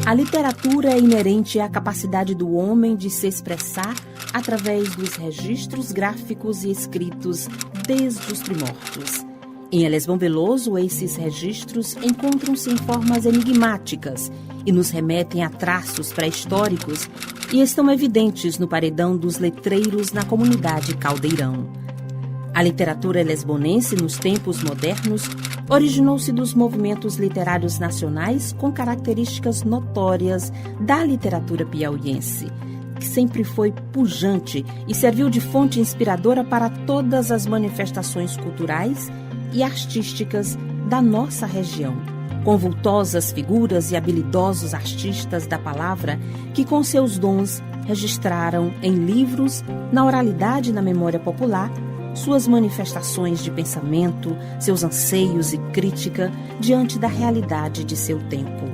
A literatura é inerente à capacidade do homem de se expressar através dos registros gráficos e escritos desde os primórdios. Em Elesbão Veloso, esses registros encontram-se em formas enigmáticas e nos remetem a traços pré-históricos e estão evidentes no paredão dos letreiros na comunidade Caldeirão. A literatura elesbonense, nos tempos modernos, originou-se dos movimentos literários nacionais com características notórias da literatura piauiense, que sempre foi pujante e serviu de fonte inspiradora para todas as manifestações culturais e artísticas da nossa região, com vultosas figuras e habilidosos artistas da palavra que, com seus dons, registraram em livros, na oralidade e na memória popular, suas manifestações de pensamento, seus anseios e crítica diante da realidade de seu tempo.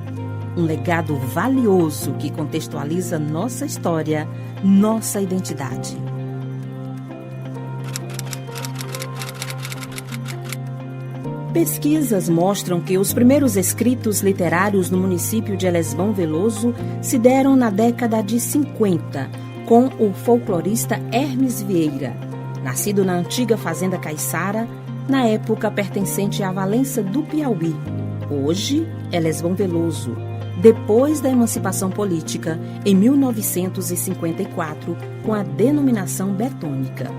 Um legado valioso que contextualiza nossa história, nossa identidade. Pesquisas mostram que os primeiros escritos literários no município de Elesbão Veloso se deram na década de 50, com o folclorista Hermes Vieira, nascido na antiga fazenda Caiçara, na época pertencente à Valença do Piauí, hoje Elesbão Veloso, depois da emancipação política, em 1954, com a denominação betônica.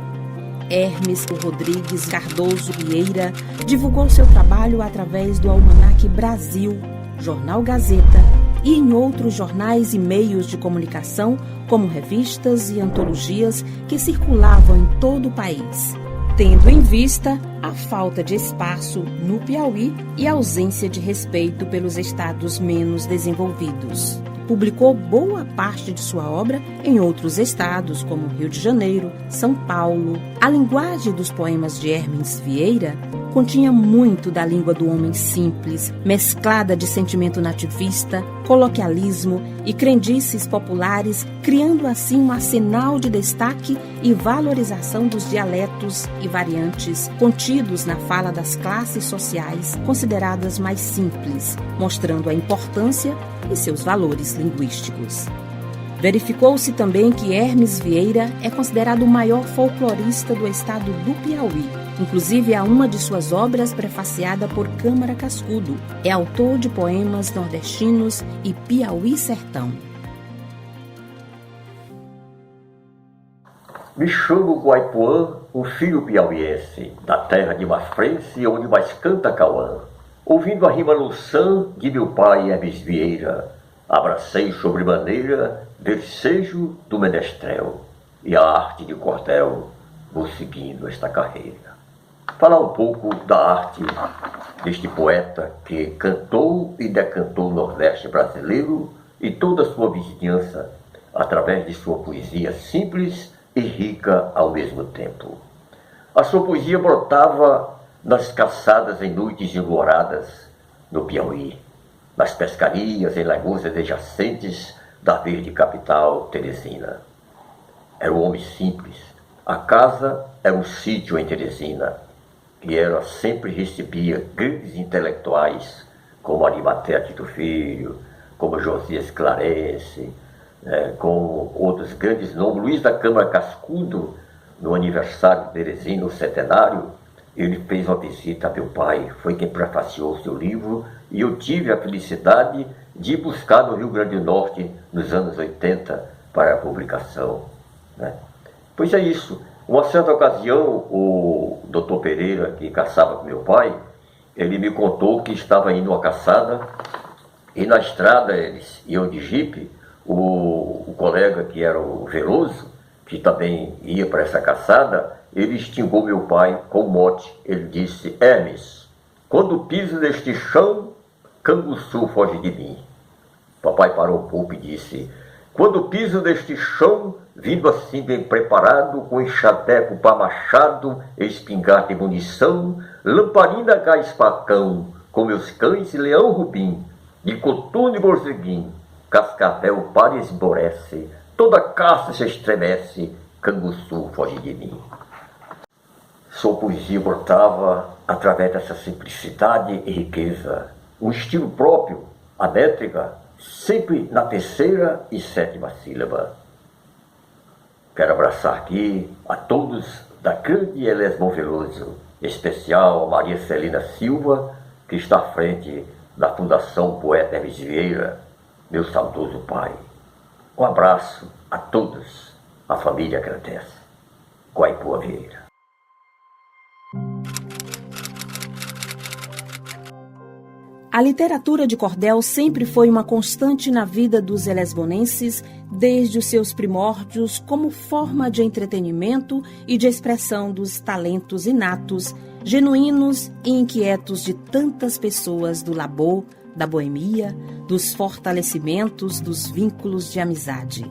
Hermes Rodrigues Cardoso Vieira divulgou seu trabalho através do Almanaque Brasil, Jornal Gazeta e em outros jornais e meios de comunicação, como revistas e antologias que circulavam em todo o país, tendo em vista a falta de espaço no Piauí e a ausência de respeito pelos estados menos desenvolvidos. Publicou boa parte de sua obra em outros estados, como Rio de Janeiro, São Paulo. A linguagem dos poemas de Hermes Vieira continha muito da língua do homem simples, mesclada de sentimento nativista, coloquialismo e crendices populares, criando assim um arsenal de destaque e valorização dos dialetos e variantes contidos na fala das classes sociais consideradas mais simples, mostrando a importância e seus valores linguísticos. Verificou-se também que Hermes Vieira é considerado o maior folclorista do estado do Piauí. Inclusive, há uma de suas obras prefaciada por Câmara Cascudo. É autor de poemas nordestinos e Piauí Sertão. Me chamo Guaipuã, o filho piauiense, da terra de Mafrense, onde mais canta Cauã. Ouvindo a rima Louçã de meu pai Hermes Vieira, abracei sobremaneira versejo do menestrel e a arte de cordel, vou seguindo esta carreira. Falar um pouco da arte deste poeta que cantou e decantou o Nordeste brasileiro e toda a sua vizinhança através de sua poesia simples e rica ao mesmo tempo. A sua poesia brotava nas caçadas em noites enluaradas no Piauí, nas pescarias em lagoas adjacentes da verde capital Teresina. Era um homem simples. A casa era um sítio em Teresina, que sempre recebia grandes intelectuais, como Arimatea Tito Filho, como Josias Clarence, com outros grandes nomes. Luiz da Câmara Cascudo, no aniversário de Teresina, o centenário, ele fez uma visita a meu pai, foi quem prefaciou seu livro, e eu tive a felicidade de ir buscar no Rio Grande do Norte, nos anos 80, para a publicação. Pois é isso. Uma certa ocasião, o doutor Pereira, que caçava com meu pai, ele me contou que estava indo uma caçada, e na estrada eles iam de jipe. O colega, que era o Veloso, que também ia para essa caçada, ele extingou meu pai com um mote. Ele disse: Hermes, quando piso neste chão, canguçu foge de mim. Papai parou um pouco e disse: quando piso neste chão, vindo assim bem preparado, com enxadeco para machado, espingarda e munição, lamparina gás facão, com meus cães e leão rubim, de coturno e borzeguim, cascavel para esborece, toda a caça se estremece, canguçu foge de mim. Sua poesia brotava através dessa simplicidade e riqueza, um estilo próprio, a métrica, sempre na terceira e sétima sílaba. Quero abraçar aqui a todos da grande Elesbão Veloso, em especial a Maria Celina Silva, que está à frente da Fundação Poeta Hermes Vieira, meu saudoso pai. Um abraço a todos, a família agradece. Guaipoa Vieira. A literatura de cordel sempre foi uma constante na vida dos elesbonenses, desde os seus primórdios, como forma de entretenimento e de expressão dos talentos inatos, genuínos e inquietos de tantas pessoas do labor, da boemia, dos fortalecimentos, dos vínculos de amizade.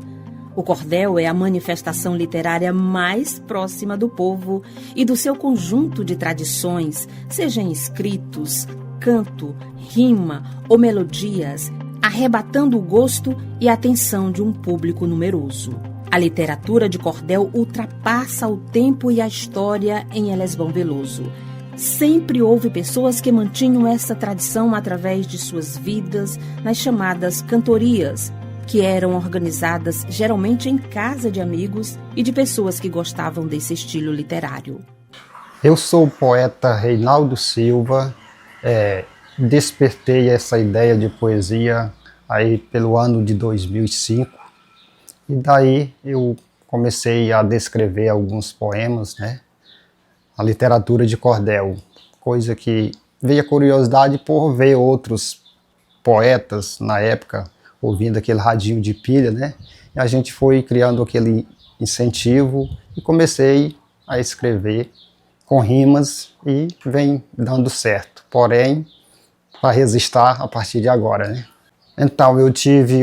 O cordel é a manifestação literária mais próxima do povo e do seu conjunto de tradições, seja em escritos, canto, rima ou melodias, arrebatando o gosto e a atenção de um público numeroso. A literatura de cordel ultrapassa o tempo e a história em Elesbão Veloso. Sempre houve pessoas que mantinham essa tradição através de suas vidas nas chamadas cantorias, que eram organizadas geralmente em casa de amigos e de pessoas que gostavam desse estilo literário. Eu sou o poeta Reinaldo Silva. Despertei essa ideia de poesia aí pelo ano de 2005 e daí eu comecei a descrever alguns poemas, né? A literatura de cordel, coisa que veio a curiosidade por ver outros poetas na época ouvindo aquele radinho de pilha, né? E a gente foi criando aquele incentivo e comecei a escrever com rimas e vem dando certo, porém, para resistir a partir de agora, né? Então, eu tive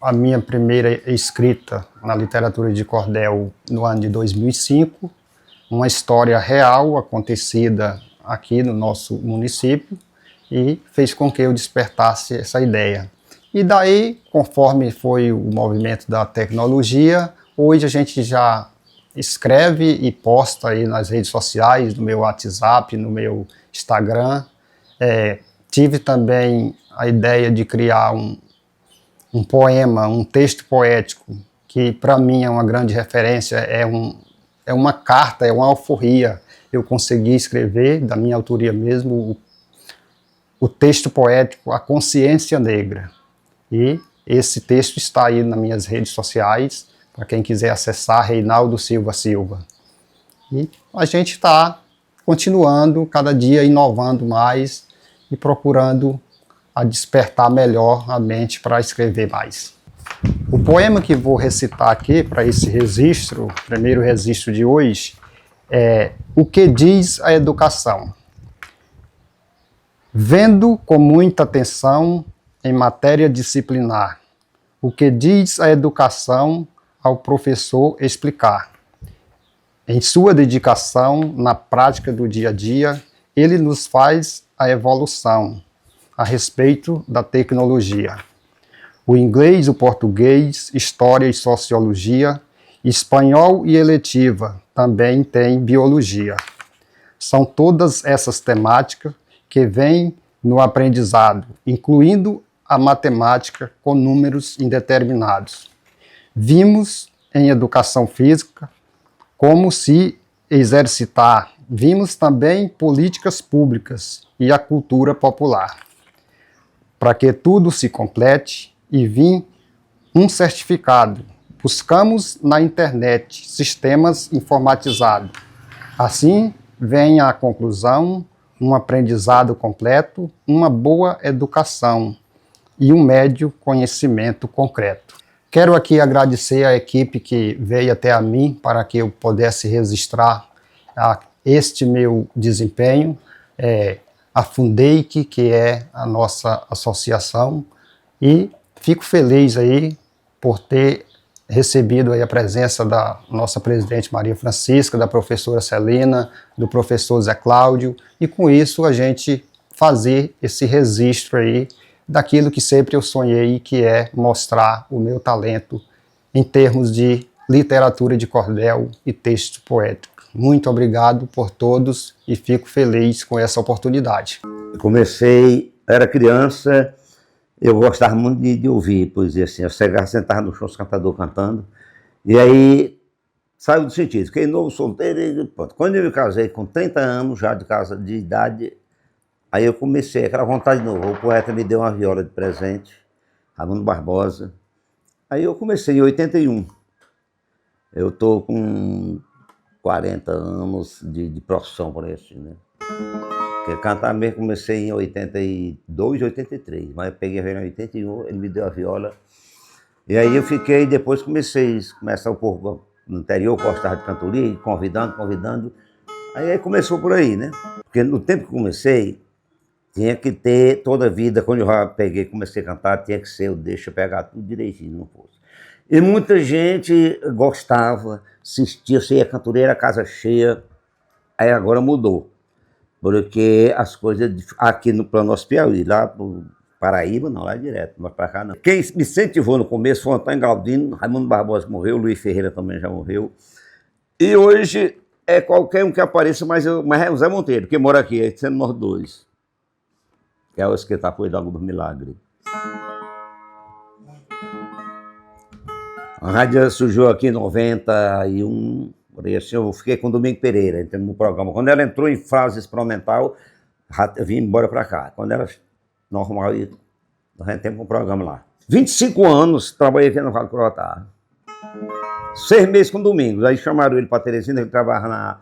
a minha primeira escrita na literatura de cordel no ano de 2005, uma história real acontecida aqui no nosso município e fez com que eu despertasse essa ideia. E daí, conforme foi o movimento da tecnologia, hoje a gente já escreve e posta aí nas redes sociais, no meu WhatsApp, no meu Instagram. Tive também a ideia de criar um poema, um texto poético, que para mim é uma grande referência, é uma carta, é uma alforria. Eu consegui escrever, da minha autoria mesmo, o texto poético A Consciência Negra. E esse texto está aí nas minhas redes sociais, para quem quiser acessar, Reinaldo Silva Silva. E a gente está continuando, cada dia inovando mais e procurando a despertar melhor a mente para escrever mais. O poema que vou recitar aqui para esse registro, primeiro registro de hoje, é O que diz a educação. Vendo com muita atenção em matéria disciplinar, o que diz a educação ao professor explicar. Em sua dedicação, na prática do dia a dia, ele nos faz a evolução a respeito da tecnologia. O inglês, o português, história e sociologia, espanhol e eletiva, também tem biologia. São todas essas temáticas que vêm no aprendizado, incluindo a matemática com números indeterminados. Vimos em educação física como se exercitar. Vimos também políticas públicas e a cultura popular. Para que tudo se complete e vim um certificado. Buscamos na internet sistemas informatizados. Assim vem à conclusão um aprendizado completo, uma boa educação e um médio conhecimento concreto. Quero aqui agradecer à equipe que veio até a mim para que eu pudesse registrar este meu desempenho, a Fundeic, que é a nossa associação, e fico feliz aí por ter recebido aí a presença da nossa presidente Maria Francisca, da professora Celina, do professor Zé Cláudio, e com isso a gente fazer esse registro aí daquilo que sempre eu sonhei, que é mostrar o meu talento em termos de literatura de cordel e texto poético. Muito obrigado por todos e fico feliz com essa oportunidade. Comecei, era criança, eu gostava muito de ouvir poesia assim. Eu chegava, sentava no chão, os cantadores cantando, e aí saiu do sentido, fiquei novo, solteiro, e pronto. Quando eu me casei com 30 anos já de casa de idade, aí eu comecei, aquela vontade de novo. O poeta me deu uma viola de presente, Raimundo Barbosa. Aí eu comecei em 81. Eu estou com 40 anos de profissão por isso, né? Porque cantar mesmo comecei em 82, 83, mas eu peguei a viola em 81, ele me deu a viola. E aí eu fiquei, depois começar um pouco no interior, gostava de cantoria, e convidando. Aí começou por aí, né? Porque no tempo que comecei, tinha que ter toda a vida, quando eu já peguei, comecei a cantar, tinha que ser, eu deixo eu pegar tudo direitinho, não fosse. E muita gente gostava, assistia, você ia cantoreira, casa cheia, aí agora mudou. Porque as coisas aqui no nosso Piauí, lá pro Paraíba, não, lá direto, mas para cá não. Quem me incentivou no começo foi o Antônio Galdino, Raimundo Barbosa morreu, Luiz Ferreira também já morreu. E hoje é qualquer um que apareça, mas é o Zé Monteiro, que mora aqui, sendo nós dois. Que é o que está cuidando do milagre. A rádio surgiu aqui em 91, assim, eu fiquei com o Domingo Pereira, entrando no programa. Quando ela entrou em fase experimental, eu vim embora para cá. Quando era normal, nós entramos com o programa lá. 25 anos trabalhei aqui no Rádio Croatá. 6 meses com Domingos. Aí chamaram ele para Teresina, ele trabalhava na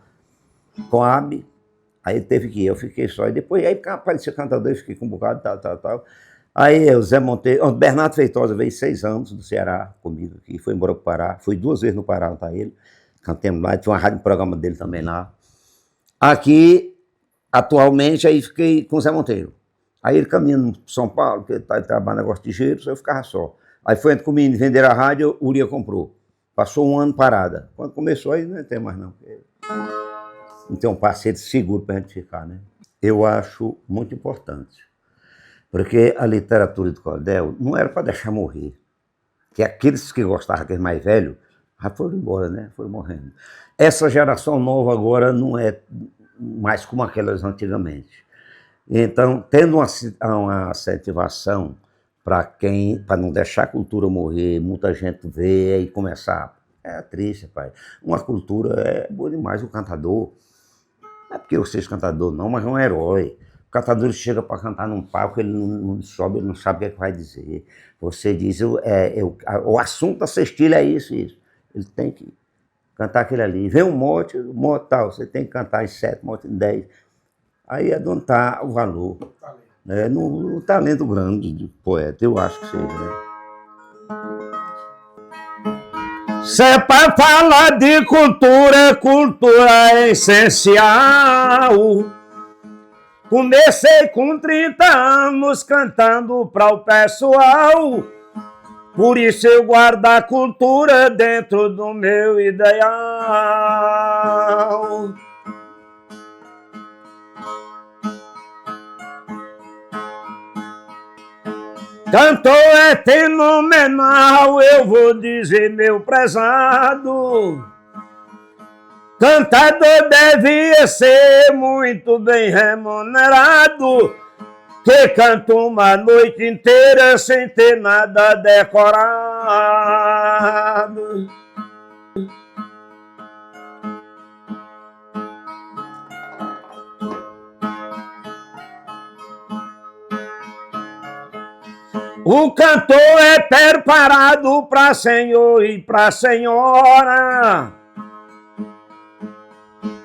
Coab. Aí ele teve que ir, eu fiquei só. E depois aí aparecia cantador, eu fiquei com um bocado, tal. Aí o Zé Monteiro, o Bernardo Feitosa veio 6 anos do Ceará comigo aqui, foi embora para o Pará. Fui 2 vezes no Pará, tá ele. Cantemos lá, tinha uma rádio, programa dele também lá. Aqui, atualmente, aí fiquei com o Zé Monteiro. Aí ele caminhando para São Paulo, que ele trabalha no negócio de giro, eu ficava só. Aí foi entre comigo, vender a rádio, o Uria comprou. Passou 1 ano parada. Quando começou, aí não tem mais não. Não tem um parceiro seguro para a gente ficar, né? Eu acho muito importante. Porque a literatura de cordel não era para deixar morrer. Que aqueles que gostavam, aqueles mais velhos, já foram embora, né? Foram morrendo. Essa geração nova agora não é mais como aquelas antigamente. Então, tendo uma incentivação para não deixar a cultura morrer, muita gente ver e começar. É triste, pai. Uma cultura é boa demais. O cantador, não é porque eu seja cantador, não, mas é um herói. O cantador chega para cantar num palco, ele não sobe, ele não sabe o que vai dizer. Você diz, o assunto da cestilha é isso. Ele tem que cantar aquele ali. Vem um mote tal, você tem que cantar em 7, mote em 10. Aí é onde está o valor. No talento grande do poeta, eu acho que seja, né? Se é para falar de cultura, cultura é essencial. Comecei com 30 anos cantando para o pessoal. Por isso eu guardo a cultura dentro do meu ideal. Cantor é fenomenal, eu vou dizer, meu prezado. Cantador devia ser muito bem remunerado, que canta uma noite inteira sem ter nada decorado. O cantor é preparado para senhor e para senhora.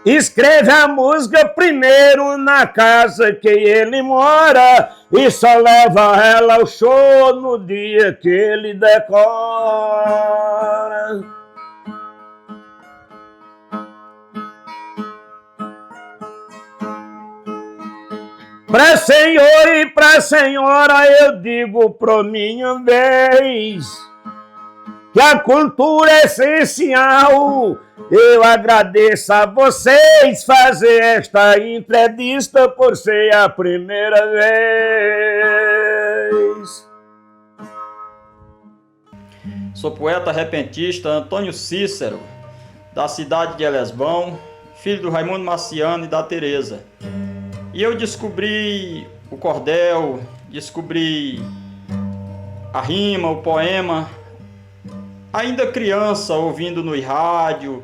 Escreve a música primeiro na casa que ele mora e só leva ela ao show no dia que ele decora. Pra senhor e pra senhora eu digo por minha vez que a cultura é essencial. Eu agradeço a vocês fazer esta entrevista por ser a primeira vez. Sou poeta repentista Antônio Cícero, da cidade de Elesbão, filho do Raimundo Marciano e da Teresa. E eu descobri o cordel, descobri a rima, o poema, ainda criança, ouvindo no rádio,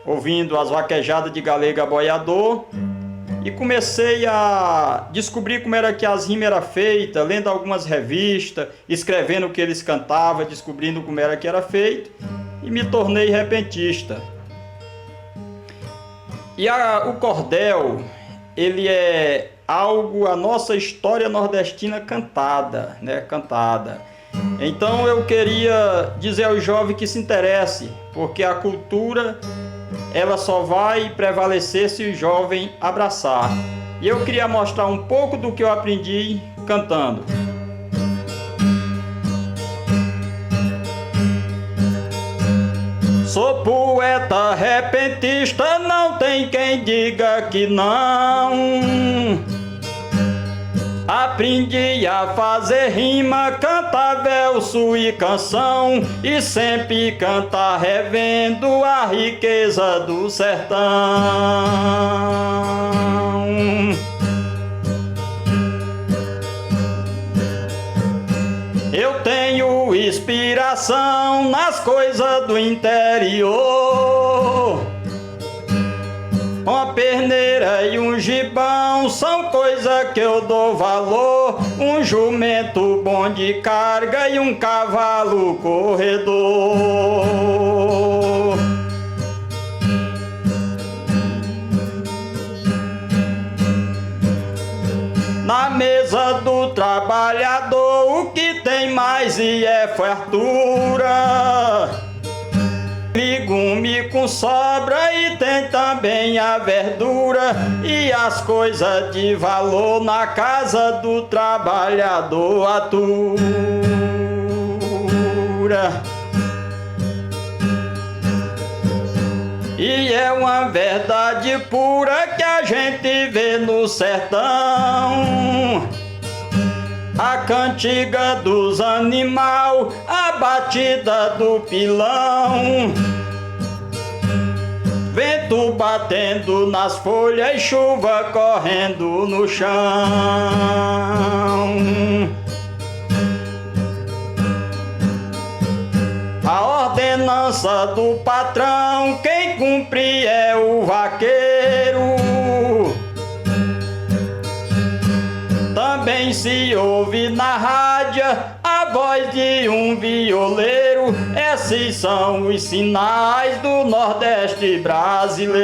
ouvindo as vaquejadas de Galega Boiador, e comecei a descobrir como era que as rimas eram feitas, lendo algumas revistas, escrevendo o que eles cantavam, descobrindo como era que era feito, e me tornei repentista. E o cordel, ele é algo, a nossa história nordestina cantada, né? Cantada. Então eu queria dizer aos jovens que se interessem, porque a cultura ela só vai prevalecer se o jovem abraçar. E eu queria mostrar um pouco do que eu aprendi cantando. Sou poeta repentista, não tem quem diga que não. Aprendi a fazer rima, cantar verso e canção, e sempre cantar revendo a riqueza do sertão. Eu tenho inspiração nas coisas do interior. Uma perneira e um gibão são coisas que eu dou valor. Um jumento bom de carga e um cavalo corredor. Na mesa do trabalhador o que tem mais e é fartura. Legume com sobra e tem também a verdura e as coisas de valor na casa do trabalhador atura. E é uma verdade pura que a gente vê no sertão. A cantiga dos animal, a batida do pilão, vento batendo nas folhas e chuva correndo no chão. A ordenança do patrão, quem cumpre é o vaqueiro. Também se ouve na rádio a voz de um violeiro. Esses são os sinais do Nordeste brasileiro.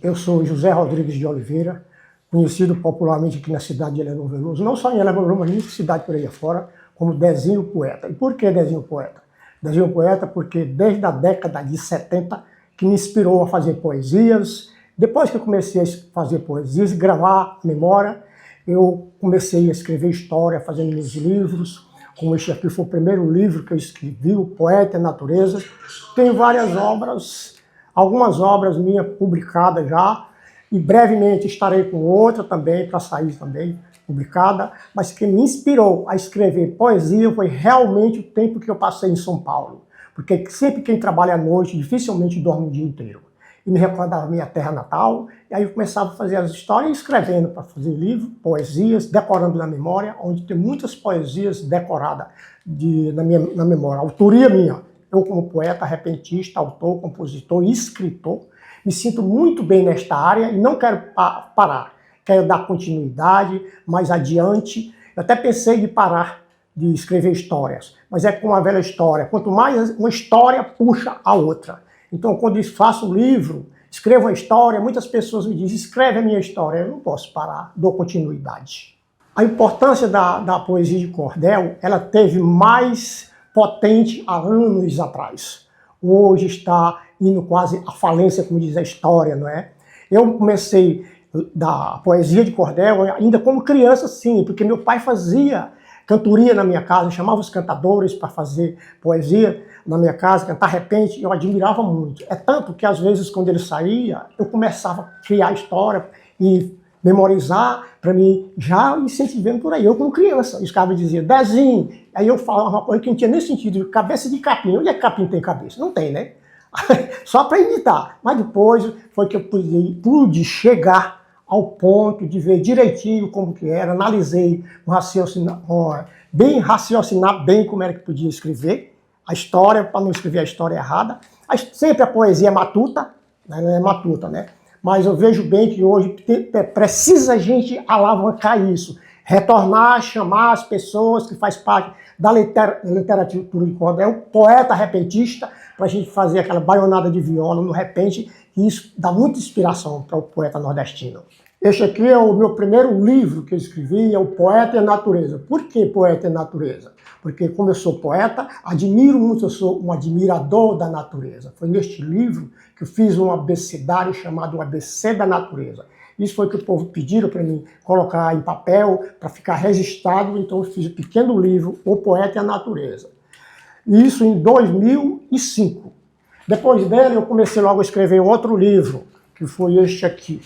Eu sou José Rodrigues de Oliveira, conhecido popularmente aqui na cidade de Elesbão Veloso, não só em Elesbão Veloso, mas em muita cidade por aí afora, como Dezinho Poeta. E por que Dezinho Poeta? Dezinho Poeta porque desde a década de 70 que me inspirou a fazer poesias. Depois que eu comecei a fazer poesias e gravar memória, eu comecei a escrever história, fazendo meus livros. Como este aqui foi o primeiro livro que eu escrevi, O Poeta e a Natureza. Tem várias obras, algumas obras minhas publicadas já, e brevemente estarei com outra também, para sair também, publicada. Mas que me inspirou a escrever poesia foi realmente o tempo que eu passei em São Paulo. Porque sempre quem trabalha à noite dificilmente dorme o dia inteiro. E me recordava minha terra natal, e aí eu começava a fazer as histórias, escrevendo para fazer livro, poesias, decorando na memória, onde tem muitas poesias decoradas na memória. Autoria minha, eu como poeta, repentista, autor, compositor e escritor, me sinto muito bem nesta área e não quero parar. Quero dar continuidade mais adiante. Eu até pensei de parar de escrever histórias, mas é como a velha história, quanto mais uma história puxa a outra. Então, quando eu faço um livro, escrevo uma história, muitas pessoas me dizem, escreve a minha história. Eu não posso parar, dou continuidade. A importância da poesia de cordel, ela teve mais potente há anos atrás. Hoje está indo quase à falência, como diz a história, não é? Eu comecei da poesia de cordel ainda como criança, sim, porque meu pai fazia cantoria na minha casa, chamava os cantadores para fazer poesia na minha casa, cantar repente, eu admirava muito. É tanto que às vezes quando ele saía, eu começava a criar história e memorizar, para mim já incentivando por aí. Eu, como criança, os caras diziam, desenho. Aí eu falava uma coisa que não tinha nem sentido, cabeça de capim. Onde é que capim tem cabeça? Não tem, né? Só para imitar. Mas depois foi que eu pude chegar ao ponto de ver direitinho como que era, analisei, raciocinar bem como era que podia escrever a história, para não escrever a história errada. Sempre a poesia é matuta, né? É matuta, né? Mas eu vejo bem que hoje precisa a gente alavancar isso, retornar, chamar as pessoas que fazem parte da literatura de cordel, poeta repentista, para a gente fazer aquela baionada de viola no repente, e isso dá muita inspiração para o poeta nordestino. Este aqui é o meu primeiro livro que eu escrevi, é o Poeta e a Natureza. Por que Poeta e a Natureza? Porque como eu sou poeta, admiro muito, eu sou um admirador da natureza. Foi neste livro que eu fiz um abecedário chamado ABC da Natureza. Isso foi o que o povo pediram para mim colocar em papel, para ficar registrado, então eu fiz um pequeno livro, O Poeta e a Natureza. Isso em 2005. Depois dele eu comecei logo a escrever outro livro, que foi este aqui.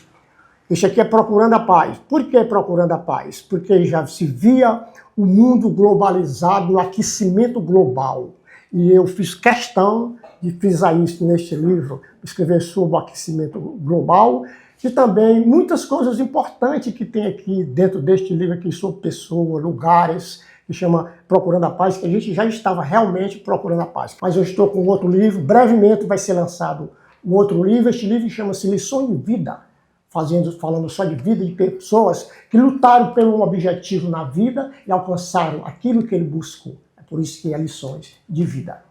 Este aqui é Procurando a Paz. Por que Procurando a Paz? Porque já se via o mundo globalizado, o aquecimento global. E eu fiz questão de frisar isso neste livro, escrever sobre o aquecimento global e também muitas coisas importantes que tem aqui dentro deste livro aqui sobre pessoas, lugares, que chama Procurando a Paz, que a gente já estava realmente procurando a paz. Mas eu estou com outro livro, brevemente vai ser lançado um outro livro. Este livro chama-se Lições de Vida, falando só de vida de pessoas que lutaram por um objetivo na vida e alcançaram aquilo que ele buscou. É por isso que é Lições de Vida.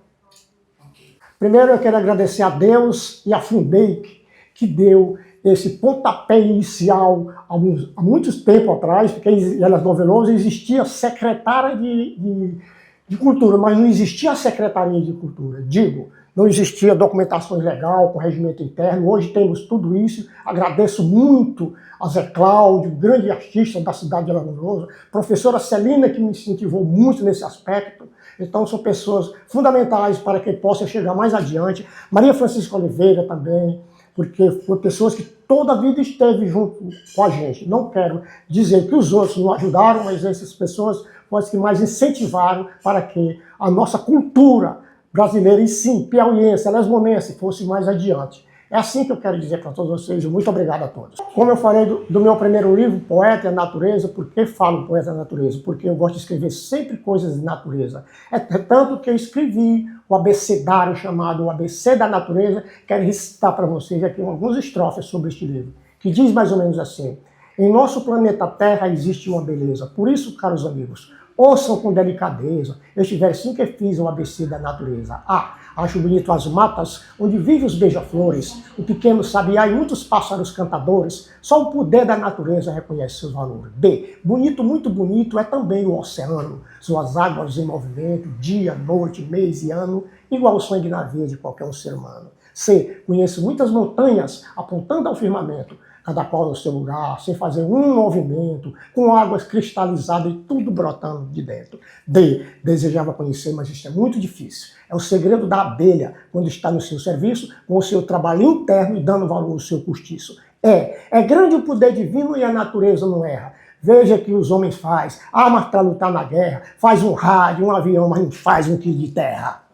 Primeiro eu quero agradecer a Deus e a Fundeic, que deu esse pontapé inicial há muitos tempos atrás, porque em Elas Veloso existia secretária de Cultura, mas não existia a Secretaria de Cultura. Digo, não existia documentação legal com regimento interno. Hoje temos tudo isso. Agradeço muito a Zé Cláudio, grande artista da cidade de Elas Veloso, professora Celina, que me incentivou muito nesse aspecto. Então são pessoas fundamentais para que possa chegar mais adiante. Maria Francisca Oliveira também, porque foram pessoas que toda a vida esteve junto com a gente. Não quero dizer que os outros não ajudaram, mas essas pessoas foram as que mais incentivaram para que a nossa cultura brasileira, e sim, piauiense, lesbonense, fosse mais adiante. É assim que eu quero dizer para todos vocês. Muito obrigado a todos. Como eu falei do meu primeiro livro, Poeta e a Natureza, por que falo Poeta e a Natureza? Porque eu gosto de escrever sempre coisas de natureza. É tanto que eu escrevi o abecedário chamado O ABC da Natureza. Quero recitar para vocês aqui algumas estrofes sobre este livro, que diz mais ou menos assim: em nosso planeta Terra existe uma beleza. Por isso, caros amigos, ouçam com delicadeza este versinho que fiz, o ABC da Natureza. A. Acho bonito as matas, onde vivem os beija-flores, o pequeno sabiá e muitos pássaros cantadores. Só o poder da natureza reconhece seus valores. B. Bonito, muito bonito é também o oceano, suas águas em movimento, dia, noite, mês e ano, igual o sangue na veia de qualquer um ser humano. C. Conheço muitas montanhas apontando ao firmamento, cada qual no seu lugar, sem fazer um movimento, com águas cristalizadas e tudo brotando de dentro. D. Desejava conhecer, mas isso é muito difícil. É o segredo da abelha, quando está no seu serviço, com o seu trabalho interno e dando valor ao seu cortiço. É grande o poder divino e a natureza não erra. Veja que os homens faz, armas para lutar na guerra, faz um rádio, um avião, mas não faz um quilo de terra.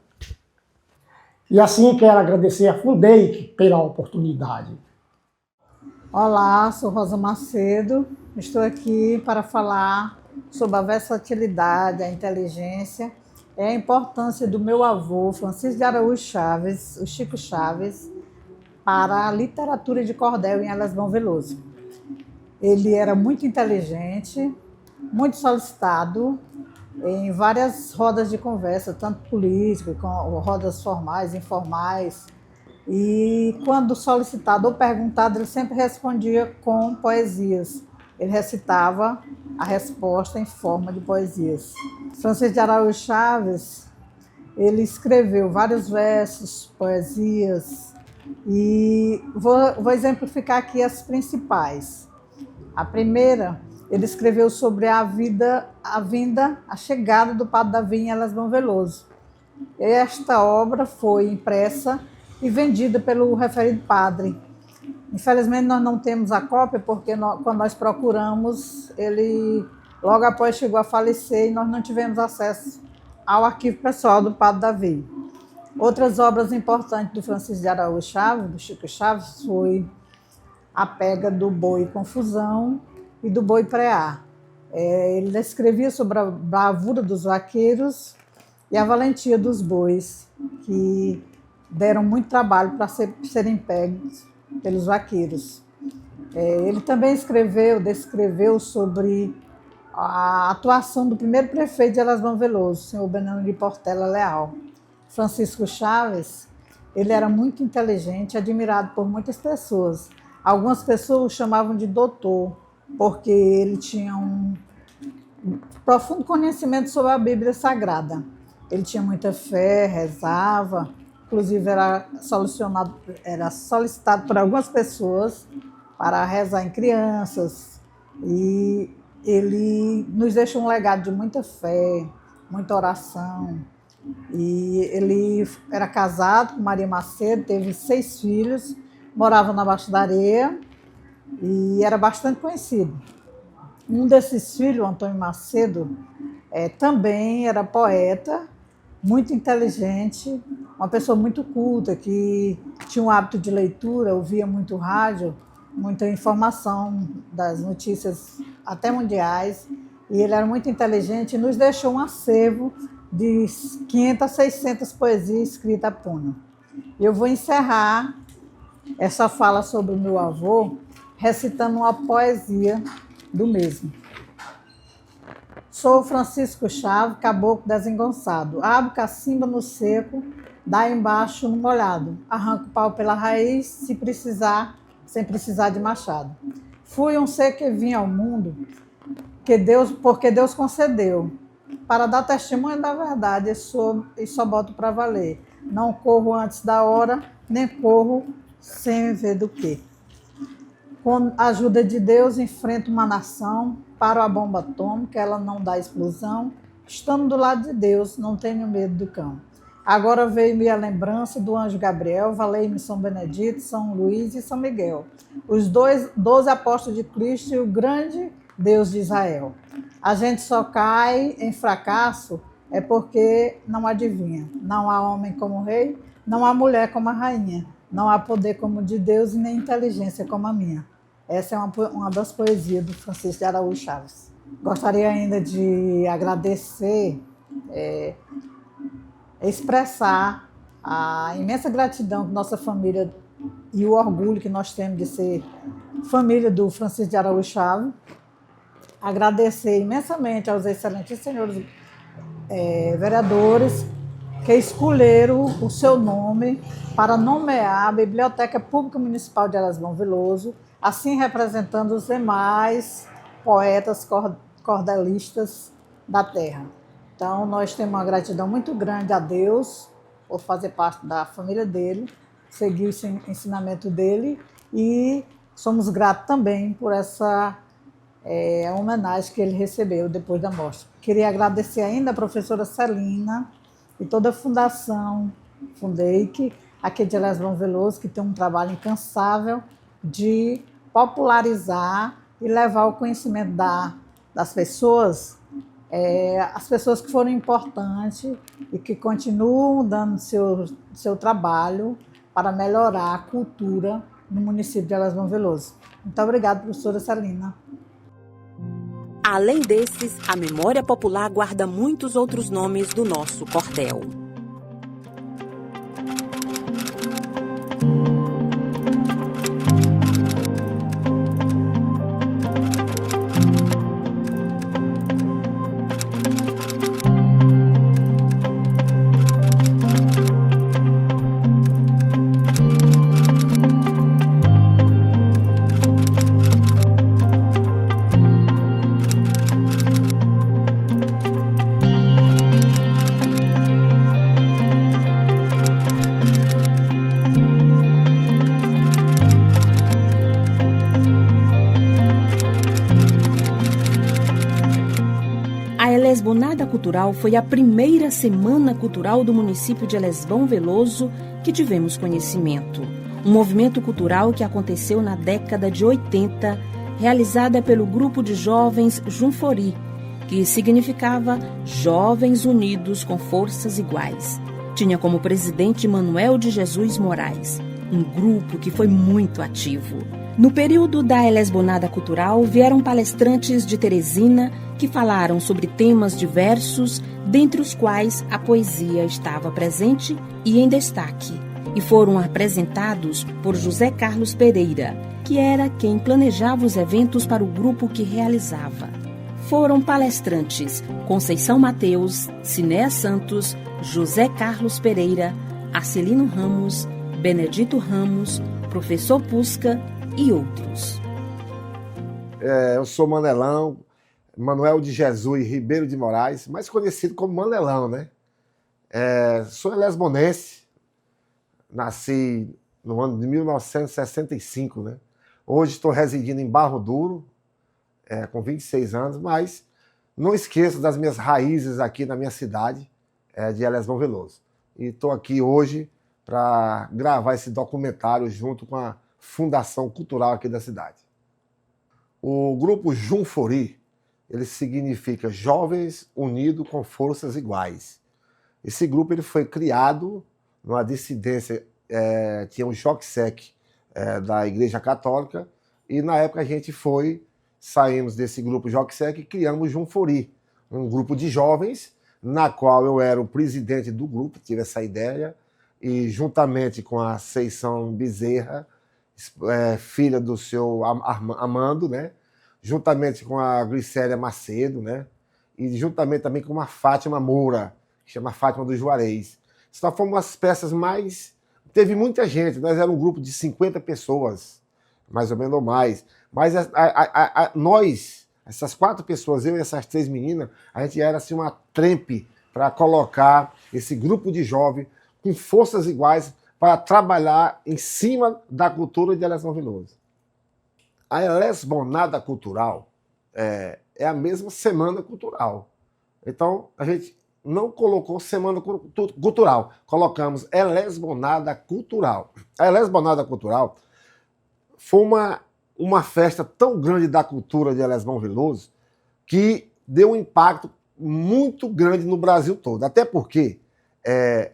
E assim quero agradecer a Fundeic pela oportunidade. Olá, sou Rosa Macedo, estou aqui para falar sobre a versatilidade, a inteligência e a importância do meu avô, Francisco de Araújo Chaves, o Chico Chaves, para a literatura de cordel em Elas Veloso. Ele era muito inteligente, muito solicitado em várias rodas de conversa, tanto políticas, como rodas formais, informais. E quando solicitado ou perguntado, ele sempre respondia com poesias. Ele recitava a resposta em forma de poesias. Francisco de Araújo Chaves, ele escreveu vários versos, poesias, e vou exemplificar aqui as principais. A primeira, ele escreveu sobre a chegada do Padre Davi em Elas Veloso. Esta obra foi impressa e vendida pelo referido padre. Infelizmente nós não temos a cópia porque quando nós procuramos, ele logo após chegou a falecer e nós não tivemos acesso ao arquivo pessoal do Padre Davi. Outras obras importantes do Francisco de Araújo Chaves, do Chico Chaves, foi a pega do boi Confusão e do boi Preá. Ele descrevia sobre a bravura dos vaqueiros e a valentia dos bois, que deram muito trabalho para serem pegos pelos vaqueiros. Ele também descreveu sobre a atuação do primeiro prefeito de Elesbão Veloso, o senhor Benano de Portela Leal. Francisco Chaves, ele era muito inteligente, admirado por muitas pessoas. Algumas pessoas o chamavam de doutor, porque ele tinha um profundo conhecimento sobre a Bíblia Sagrada. Ele tinha muita fé, rezava, inclusive era solicitado por algumas pessoas para rezar em crianças. E ele nos deixou um legado de muita fé, muita oração. E ele era casado com Maria Macedo, teve 6 filhos, morava na Baixa da Areia e era bastante conhecido. Um desses filhos, Antônio Macedo, também era poeta, muito inteligente, uma pessoa muito culta, que tinha um hábito de leitura, ouvia muito rádio, muita informação das notícias até mundiais, e ele era muito inteligente e nos deixou um acervo de 500 a 600 poesias escritas a punho. Eu vou encerrar essa fala sobre o meu avô recitando uma poesia do mesmo. Sou Francisco Chaves, caboclo desengonçado. Abro cacimba no seco, dá embaixo no molhado. Arranco o pau pela raiz, se precisar, sem precisar de machado. Fui um ser que vinha ao mundo, porque Deus concedeu, para dar testemunho da verdade e só boto para valer. Não corro antes da hora, nem corro sem ver do quê. Com a ajuda de Deus, enfrento uma nação, paro a bomba atômica, ela não dá explosão. Estando do lado de Deus, não tenho medo do cão. Agora veio-me a lembrança do anjo Gabriel, valei-me São Benedito, São Luís e São Miguel, os 12 apóstolos de Cristo e o grande Deus de Israel. A gente só cai em fracasso porque não adivinha. Não há homem como rei, não há mulher como a rainha, não há poder como o de Deus e nem inteligência como a minha. Essa é uma das poesias do Francisco de Araújo Chaves. Gostaria ainda de agradecer, expressar a imensa gratidão que nossa família e o orgulho que nós temos de ser família do Francisco de Araújo Chaves. Agradecer imensamente aos excelentes senhores vereadores que escolheram o seu nome para nomear a Biblioteca Pública Municipal de Elesbão Veloso, assim representando os demais poetas cordelistas da terra. Então, nós temos uma gratidão muito grande a Deus por fazer parte da família dele, seguir o ensinamento dele e somos gratos também por essa homenagem que ele recebeu depois da morte. Queria agradecer ainda a professora Celina e toda a Fundação Fundeic, aqui de Elesbão Veloso, que tem um trabalho incansável de popularizar e levar o conhecimento das pessoas, as pessoas que foram importantes e que continuam dando seu trabalho para melhorar a cultura no município de Elesbão Veloso. Muito obrigada, professora Celina. Além desses, a memória popular guarda muitos outros nomes do nosso cordel. A Elesbonada Cultural foi a primeira semana cultural do município de Elesbão Veloso que tivemos conhecimento. um movimento cultural que aconteceu na década de 80, realizada pelo grupo de jovens Junfori, que significava Jovens Unidos com Forças Iguais. Tinha como presidente Manuel de Jesus Moraes, um grupo que foi muito ativo. No período da Elesbonada Cultural, vieram palestrantes de Teresina que falaram sobre temas diversos, dentre os quais a poesia estava presente e em destaque, e foram apresentados por José Carlos Pereira, que era quem planejava os eventos para o grupo que realizava. Foram palestrantes Conceição Mateus, Cinéa Santos, José Carlos Pereira, Arcelino Ramos, Benedito Ramos, Professor Pusca e outros. Eu sou Manelão, Manuel de Jesus Ribeiro de Moraes, mais conhecido como Manelão, né? Sou elesbonense, nasci no ano de 1965, né? Hoje estou residindo em Barro Duro, com 26 anos, mas não esqueço das minhas raízes aqui na minha cidade, de Elesbão Veloso. E estou aqui hoje para gravar esse documentário junto com a Fundação Cultural aqui da cidade. O grupo Junfori, ele significa Jovens Unidos com Forças Iguais. Esse grupo ele foi criado numa dissidência, tinha um Joksek da Igreja Católica, e na época a gente saímos desse grupo Joksek e criamos Junfori, um grupo de jovens, na qual eu era o presidente do grupo, tive essa ideia, e juntamente com a Seição Bezerra, filha do seu Amando, né? Juntamente com a Glicélia Macedo, né? E juntamente também com a Fátima Moura, que chama Fátima dos Juarez. Só fomos as peças mais... Teve muita gente, nós éramos um grupo de 50 pessoas, mais ou menos ou mais. Mas nós, essas 4 pessoas, eu e essas 3 meninas, a gente era assim uma trempe para colocar esse grupo de jovens com forças iguais para trabalhar em cima da cultura de Elesbão Veloso. A Elesbonada Cultural é a mesma Semana Cultural. Então, a gente não colocou Semana Cultural, colocamos Elesbonada Cultural. A Elesbonada Cultural foi uma festa tão grande da cultura de Elesbão Veloso que deu um impacto muito grande no Brasil todo. Até porque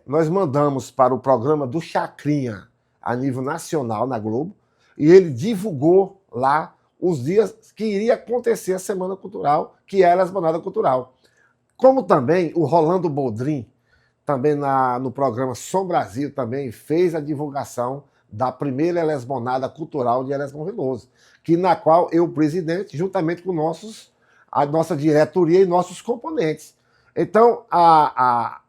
nós mandamos para o programa do Chacrinha a nível nacional na Globo e ele divulgou lá os dias que iria acontecer a Semana Cultural, que é a Elesbonada Cultural. Como também o Rolando Boldrin, também no programa Som Brasil, também fez a divulgação da primeira Elesbonada Cultural de Elesbão Veloso, na qual eu, presidente, juntamente com a nossa diretoria e nossos componentes. Então, a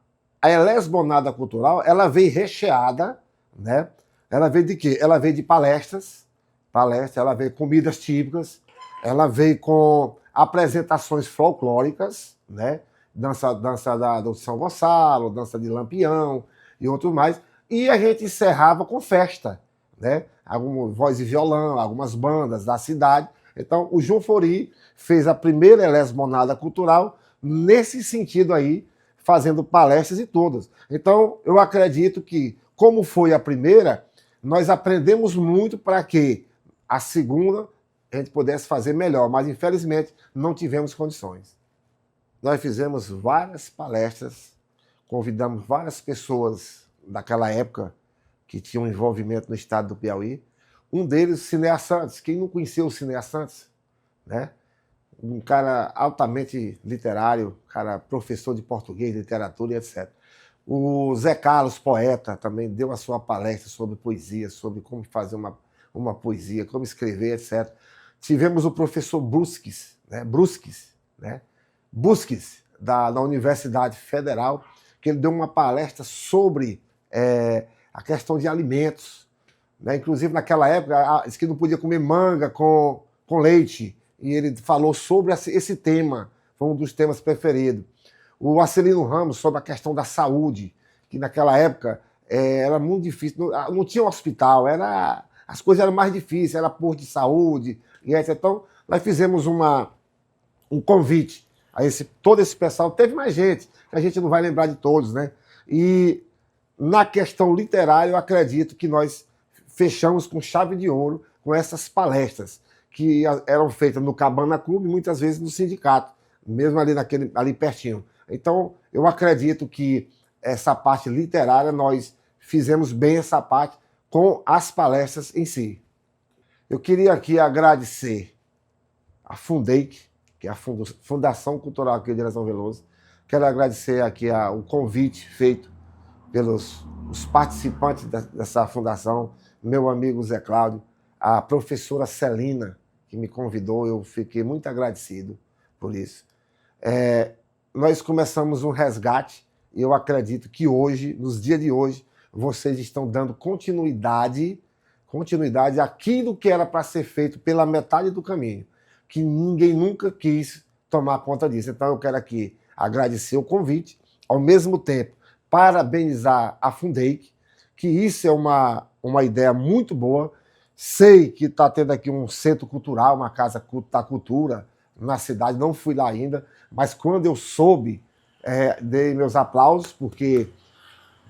Elesbonada Cultural, ela veio recheada, né? Ela veio de quê? Ela veio de palestras, ela veio com comidas típicas, ela veio com apresentações folclóricas, né? Dança do São Gonçalo, dança de Lampião e outros mais. E a gente encerrava com festa, né? Alguma voz e violão, algumas bandas da cidade. Então, o Junfori fez a primeira Elesbonada Cultural nesse sentido aí, fazendo palestras e todas. Então, eu acredito que, como foi a primeira, nós aprendemos muito para que a segunda a gente pudesse fazer melhor, mas infelizmente não tivemos condições. Nós fizemos várias palestras, convidamos várias pessoas daquela época que tinham envolvimento no estado do Piauí. Um deles, Cinéa Santos. Quem não conheceu o Cinéa Santos? Né? Um cara altamente literário, cara professor de português, literatura e etc. O Zé Carlos, poeta, também deu a sua palestra sobre poesia, sobre como fazer uma poesia, como escrever, etc. Tivemos o professor Busques, da Universidade Federal, que ele deu uma palestra sobre a questão de alimentos. Né? Inclusive, naquela época, disse que não podia comer manga com leite, e ele falou sobre esse tema, foi um dos temas preferidos. O Arcelino Ramos, sobre a questão da saúde, que naquela época era muito difícil, não tinha hospital, as coisas eram mais difíceis, era posto de saúde, e etc. Então, nós fizemos um convite a todo esse pessoal. Teve mais gente, que a gente não vai lembrar de todos, né? E na questão literária, eu acredito que nós fechamos com chave de ouro com essas palestras que eram feitas no Cabana Clube, muitas vezes no sindicato, mesmo ali pertinho. Então, eu acredito que essa parte literária, nós fizemos bem essa parte com as palestras em si. Eu queria aqui agradecer a Fundeic, que é a Fundação Cultural aqui de Elesbão Veloso. Quero agradecer aqui o convite feito pelos os participantes dessa fundação, meu amigo Zé Cláudio, a professora Celina, que me convidou, eu fiquei muito agradecido por isso. Nós começamos um resgate e eu acredito que hoje, nos dias de hoje, vocês estão dando continuidade àquilo que era para ser feito pela metade do caminho, que ninguém nunca quis tomar conta disso. Então eu quero aqui agradecer o convite, ao mesmo tempo parabenizar a Fundeic, que isso é uma ideia muito boa. Sei que está tendo aqui um centro cultural, uma casa da cultura na cidade, não fui lá ainda, mas quando eu soube, dei meus aplausos, porque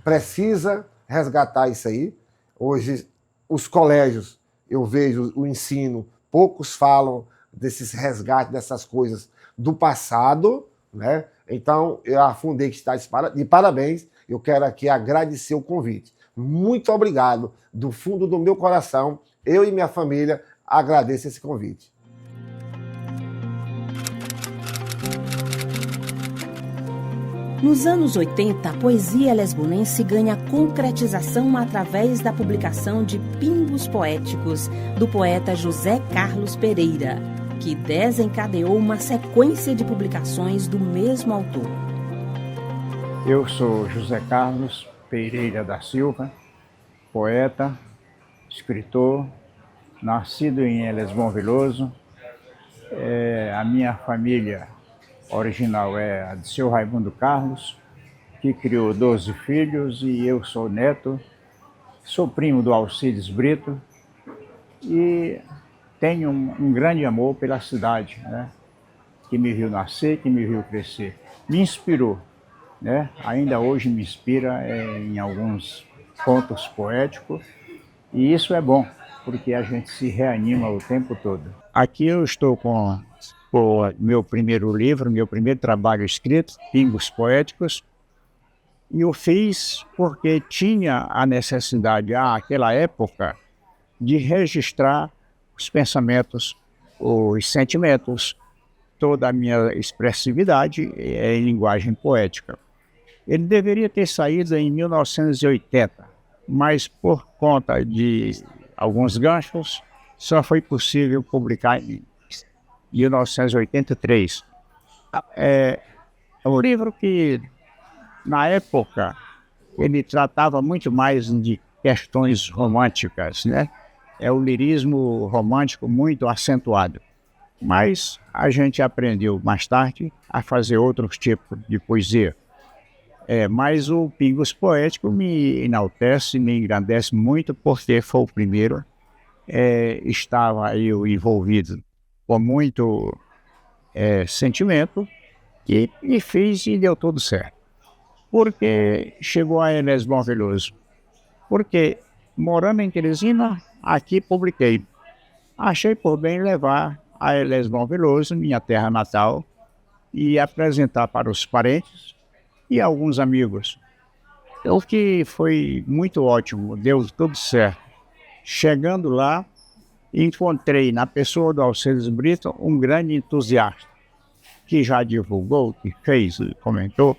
precisa resgatar isso aí. Hoje, os colégios, eu vejo o ensino, poucos falam desses resgates, dessas coisas do passado, né? Então, a Fundeic está de parabéns. Eu quero aqui agradecer o convite. Muito obrigado, do fundo do meu coração. Eu e minha família agradeço esse convite. Nos anos 80, a poesia lesbonense ganha concretização através da publicação de Pingos Poéticos, do poeta José Carlos Pereira, que desencadeou uma sequência de publicações do mesmo autor. Eu sou José Carlos Pereira da Silva, poeta, escritor, nascido em Elesbão Veloso. A minha família original é a de seu Raimundo Carlos, que criou 12 filhos, e eu sou neto, sou primo do Alcides Brito e tenho um grande amor pela cidade, né? Que me viu nascer, que me viu crescer. Me inspirou, né? Ainda hoje me inspira em alguns contos poéticos, e isso é bom, porque a gente se reanima o tempo todo. Aqui eu estou com o meu primeiro livro, meu primeiro trabalho escrito, Pingos Poéticos, e eu fiz porque tinha a necessidade, àquela época, de registrar os pensamentos, os sentimentos, toda a minha expressividade em linguagem poética. Ele deveria ter saído em 1980, mas por conta de alguns ganchos, só foi possível publicar em 1983. É um livro que, na época, ele tratava muito mais de questões românticas, né? É o lirismo romântico muito acentuado. Mas a gente aprendeu mais tarde a fazer outros tipos de poesia. Mas o Pingos Poético me enaltece, me engrandece muito, porque foi o primeiro. Estava eu envolvido com muito sentimento, e fiz e deu tudo certo. Porque chegou a Elesbão Veloso. Porque, morando em Teresina, aqui publiquei. Achei por bem levar a Elesbão Veloso, minha terra natal, e apresentar para os parentes e alguns amigos. O que foi muito ótimo, deu tudo certo. Chegando lá, encontrei na pessoa do Alcides Brito um grande entusiasta, que já divulgou, que fez, comentou.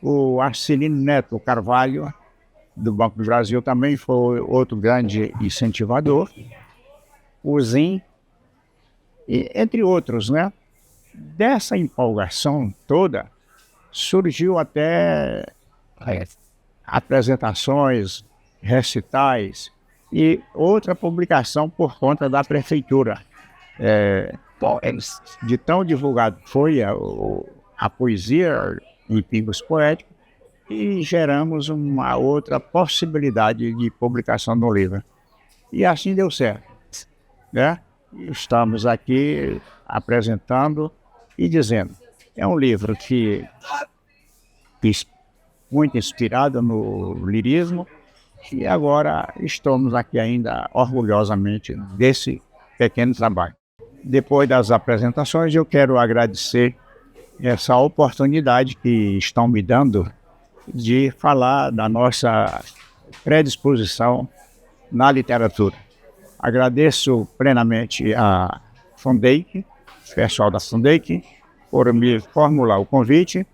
O Arcelino Neto Carvalho, do Banco do Brasil, também foi outro grande incentivador. O Zin, entre outros, né? Dessa empolgação toda, surgiu até apresentações, recitais e outra publicação por conta da prefeitura. De tão divulgado foi a poesia em Pingos Poéticos, e geramos uma outra possibilidade de publicação do livro. E assim deu certo, né? Estamos aqui apresentando e dizendo. É um livro que muito inspirado no lirismo, E agora estamos aqui ainda orgulhosamente desse pequeno trabalho. Depois das apresentações, eu quero agradecer essa oportunidade que estão me dando de falar da nossa predisposição na literatura. Agradeço plenamente a Fundec, o pessoal da Fundec, por me formular o convite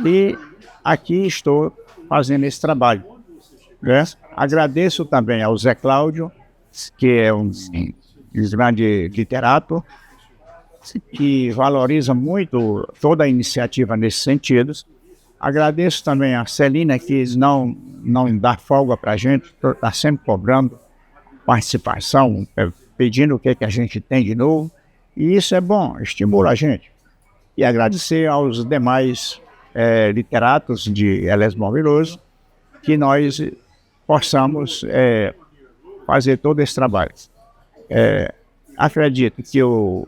e aqui estou fazendo esse trabalho, né? Agradeço também ao Zé Cláudio, que é um grande literato, que valoriza muito toda a iniciativa nesse sentido. Agradeço também a Celina, que não dá folga para a gente, está sempre cobrando participação, pedindo o que a gente tem de novo, e isso é bom, estimula a gente. E agradecer aos demais literatos de Elésbio Veloso, que nós possamos fazer todo esse trabalho. Acredito que eu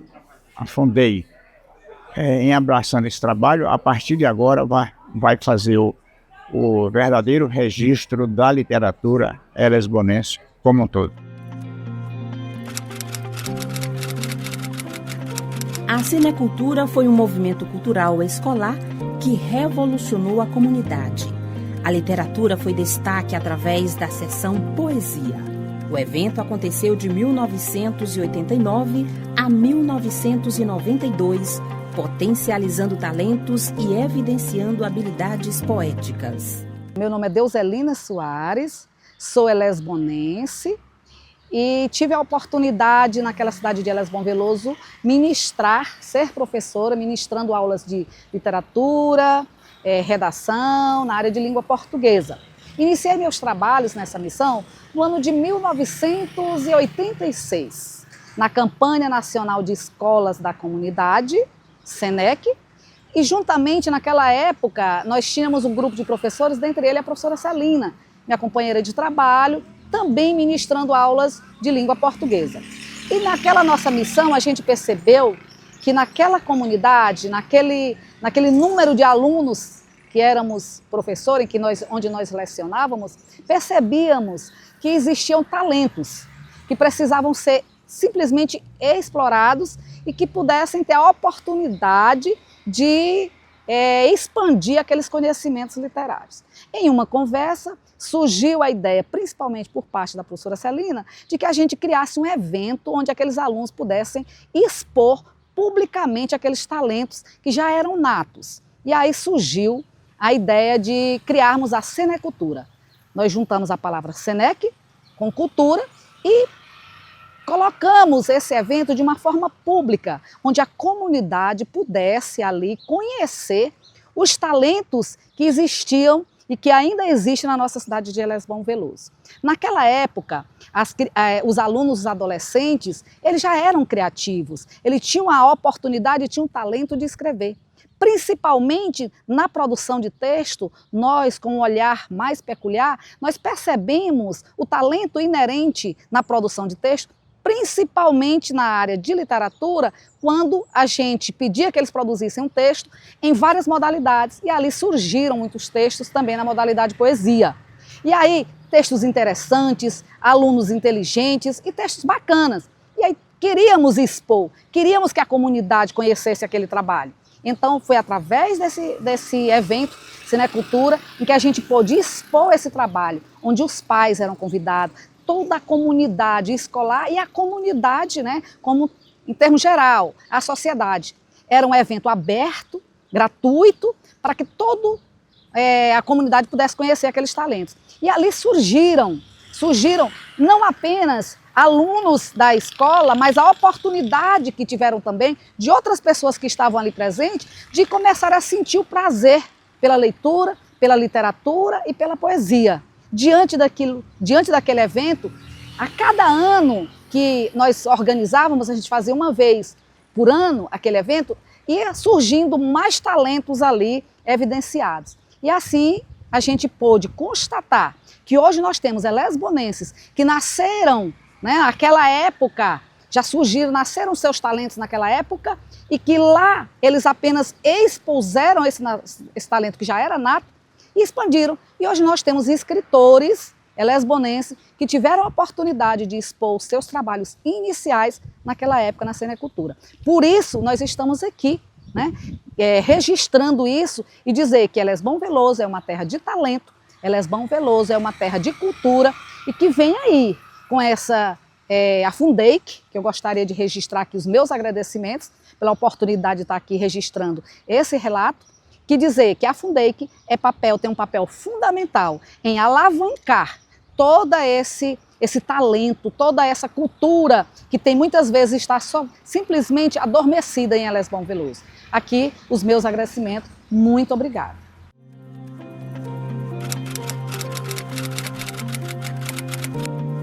afundei em abraçando esse trabalho, a partir de agora vai fazer o verdadeiro registro da literatura elesbonense como um todo. A cinecultura foi um movimento cultural escolar que revolucionou a comunidade. A literatura foi destaque através da seção Poesia. O evento aconteceu de 1989 a 1992, potencializando talentos e evidenciando habilidades poéticas. Meu nome é Deuselina Soares, sou elesbonense e tive a oportunidade naquela cidade de Elésbio Veloso ser professora, ministrando aulas de literatura, redação, na área de língua portuguesa. Iniciei meus trabalhos nessa missão no ano de 1986, na Campanha Nacional de Escolas da Comunidade, SENEC, e juntamente naquela época nós tínhamos um grupo de professores, dentre eles a professora Celina, minha companheira de trabalho, também ministrando aulas de língua portuguesa. E naquela nossa missão a gente percebeu que naquela comunidade, naquele número de alunos que éramos professores, onde nós lecionávamos, percebíamos que existiam talentos que precisavam ser simplesmente explorados e que pudessem ter a oportunidade de expandir aqueles conhecimentos literários. Em uma conversa, surgiu a ideia, principalmente por parte da professora Celina, de que a gente criasse um evento onde aqueles alunos pudessem expor publicamente aqueles talentos que já eram natos. E aí surgiu a ideia de criarmos a Cinecultura. Nós juntamos a palavra Senec com cultura e colocamos esse evento de uma forma pública, onde a comunidade pudesse ali conhecer os talentos que existiam e que ainda existem na nossa cidade de Elésbio Veloso. Naquela época, os alunos, os adolescentes, eles já eram criativos, eles tinham a oportunidade, tinham o talento de escrever. Principalmente na produção de texto, nós, com um olhar mais peculiar, nós percebemos o talento inerente na produção de texto, principalmente na área de literatura, quando a gente pedia que eles produzissem um texto em várias modalidades, e ali surgiram muitos textos também na modalidade poesia. E aí, textos interessantes, alunos inteligentes e textos bacanas. E aí, queríamos expor, queríamos que a comunidade conhecesse aquele trabalho. Então, foi através desse evento, Cinecultura, em que a gente pôde expor esse trabalho, onde os pais eram convidados, toda a comunidade escolar e a comunidade, né, como em termos geral, a sociedade. Era um evento aberto, gratuito, para que toda a comunidade pudesse conhecer aqueles talentos. E ali surgiram não apenas alunos da escola, mas a oportunidade que tiveram também de outras pessoas que estavam ali presentes de começar a sentir o prazer pela leitura, pela literatura e pela poesia. Diante daquele evento, a cada ano que nós organizávamos, a gente fazia uma vez por ano aquele evento, ia surgindo mais talentos ali evidenciados. E assim a gente pôde constatar que hoje nós temos elesbonenses que nasceram, né, naquela época, já surgiram, nasceram seus talentos naquela época e que lá eles apenas expuseram esse talento que já era nato e expandiram. E hoje nós temos escritores lesbonenses que tiveram a oportunidade de expor os seus trabalhos iniciais naquela época na Cinecultura. Por isso, nós estamos aqui, né, registrando isso e dizer que Elesbão Veloso é uma terra de talento, Elesbão Veloso é uma terra de cultura e que vem aí com essa a Fundeic, que eu gostaria de registrar aqui os meus agradecimentos pela oportunidade de estar aqui registrando esse relato, que dizer que a Fundeic tem um papel fundamental em alavancar todo esse talento, toda essa cultura que tem muitas vezes está simplesmente adormecida em Elesbão Veloso. Aqui os meus agradecimentos, muito obrigada.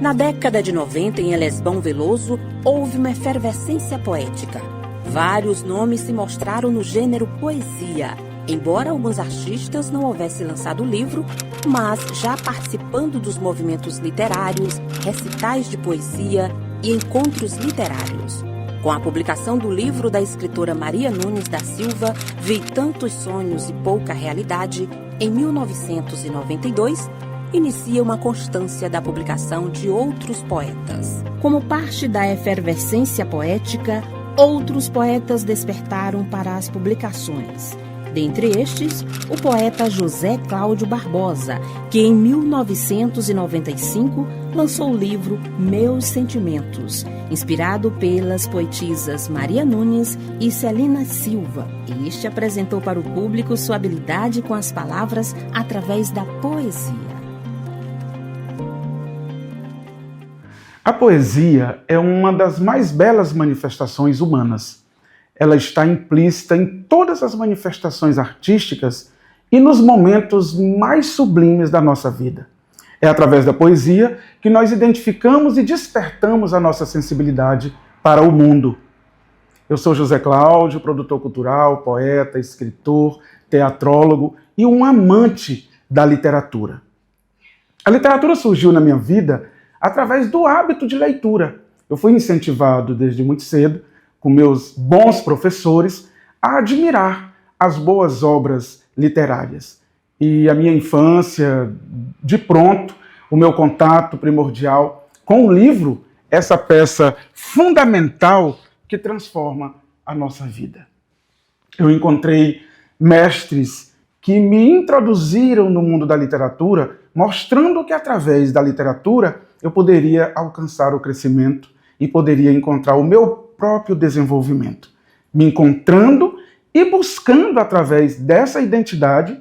Na década de 90, em Elesbão Veloso, houve uma efervescência poética. Vários nomes se mostraram no gênero poesia, embora alguns artistas não houvessem lançado o livro, mas já participando dos movimentos literários, recitais de poesia e encontros literários. Com a publicação do livro da escritora Maria Nunes da Silva, Vi Tantos Sonhos e Pouca Realidade, em 1992, inicia uma constância da publicação de outros poetas. Como parte da efervescência poética, outros poetas despertaram para as publicações. Dentre estes, o poeta José Cláudio Barbosa, que em 1995 lançou o livro Meus Sentimentos, inspirado pelas poetisas Maria Nunes e Celina Silva. Este apresentou para o público sua habilidade com as palavras através da poesia. A poesia é uma das mais belas manifestações humanas. Ela está implícita em todas as manifestações artísticas e nos momentos mais sublimes da nossa vida. É através da poesia que nós identificamos e despertamos a nossa sensibilidade para o mundo. Eu sou José Cláudio, produtor cultural, poeta, escritor, teatrólogo e um amante da literatura. A literatura surgiu na minha vida através do hábito de leitura. Eu fui incentivado desde muito cedo, com meus bons professores, a admirar as boas obras literárias. E a minha infância, de pronto, o meu contato primordial com o livro, essa peça fundamental que transforma a nossa vida. Eu encontrei mestres que me introduziram no mundo da literatura, mostrando que através da literatura eu poderia alcançar o crescimento e poderia encontrar o meu próprio desenvolvimento, me encontrando e buscando, através dessa identidade,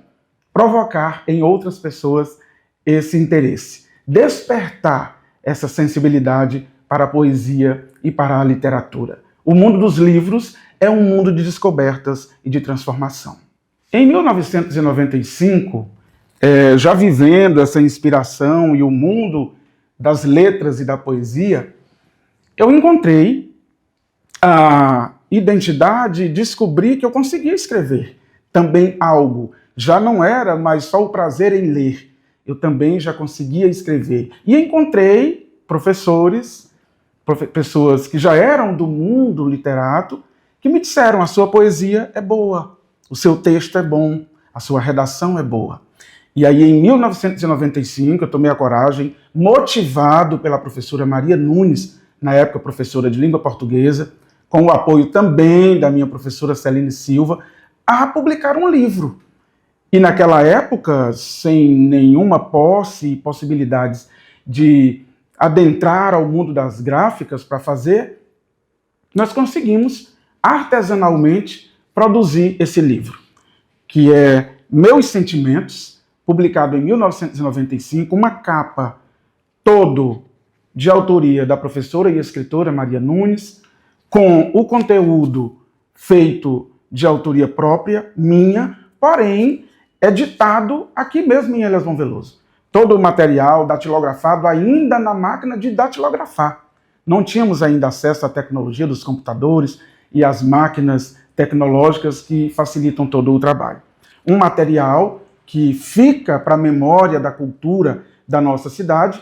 provocar em outras pessoas esse interesse, despertar essa sensibilidade para a poesia e para a literatura. O mundo dos livros é um mundo de descobertas e de transformação. Em 1995, já vivendo essa inspiração e o mundo das letras e da poesia, eu encontrei a identidade e descobri que eu conseguia escrever também algo. Já não era mais só o prazer em ler, eu também já conseguia escrever. E encontrei professores, pessoas que já eram do mundo literato, que me disseram: a sua poesia é boa, o seu texto é bom, a sua redação é boa. E aí, em 1995, eu tomei a coragem, motivado pela professora Maria Nunes, na época professora de língua portuguesa, com o apoio também da minha professora Celina Silva, a publicar um livro. E naquela época, sem nenhuma posse e possibilidades de adentrar ao mundo das gráficas para fazer, nós conseguimos artesanalmente produzir esse livro, que é Meus Sentimentos, publicado em 1995, uma capa todo de autoria da professora e escritora Maria Nunes, com o conteúdo feito de autoria própria, minha, porém editado aqui mesmo em Elesbão Veloso. Todo o material datilografado ainda na máquina de datilografar. Não tínhamos ainda acesso à tecnologia dos computadores e às máquinas tecnológicas que facilitam todo o trabalho. Um material que fica para a memória da cultura da nossa cidade,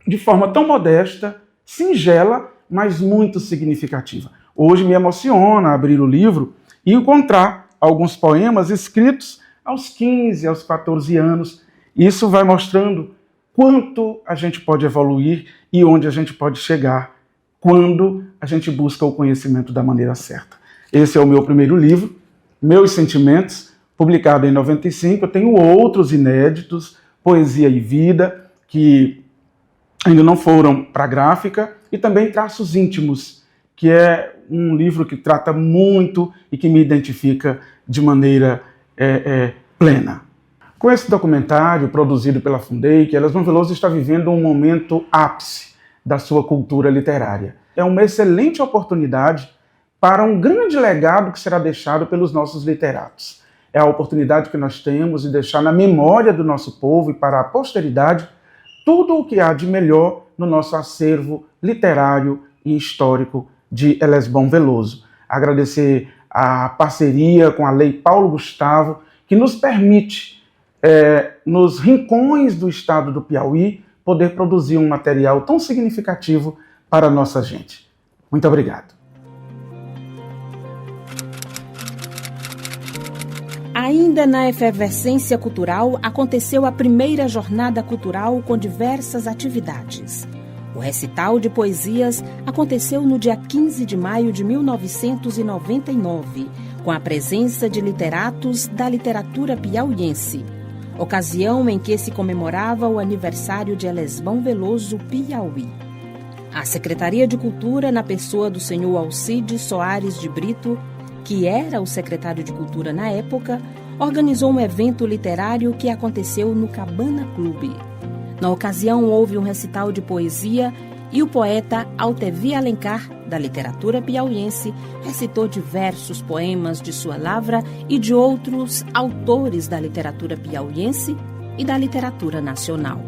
de forma tão modesta, singela, mas muito significativa. Hoje me emociona abrir o livro e encontrar alguns poemas escritos aos 15, aos 14 anos. Isso vai mostrando quanto a gente pode evoluir e onde a gente pode chegar quando a gente busca o conhecimento da maneira certa. Esse é o meu primeiro livro, Meus Sentimentos, publicado em 95. Eu tenho outros inéditos, Poesia e Vida, que ainda não foram para a gráfica, e também Traços Íntimos, que é um livro que trata muito e que me identifica de maneira plena. Com esse documentário produzido pela Fundec, Elesbão Veloso está vivendo um momento ápice da sua cultura literária. É uma excelente oportunidade para um grande legado que será deixado pelos nossos literatos. É a oportunidade que nós temos de deixar na memória do nosso povo e para a posteridade tudo o que há de melhor no nosso acervo literário e histórico de Elesbão Veloso. Agradecer a parceria com a Lei Paulo Gustavo, que nos permite, nos rincões do estado do Piauí, poder produzir um material tão significativo para a nossa gente. Muito obrigado. Ainda na efervescência cultural, aconteceu a primeira jornada cultural com diversas atividades. O recital de poesias aconteceu no dia 15 de maio de 1999, com a presença de literatos da literatura piauiense, ocasião em que se comemorava o aniversário de Elesbão Veloso, Piauí. A Secretaria de Cultura, na pessoa do senhor Alcides Soares de Brito, que era o secretário de Cultura na época, organizou um evento literário que aconteceu no Cabana Clube. Na ocasião, houve um recital de poesia e o poeta Altevi Alencar, da literatura piauiense, recitou diversos poemas de sua lavra e de outros autores da literatura piauiense e da literatura nacional.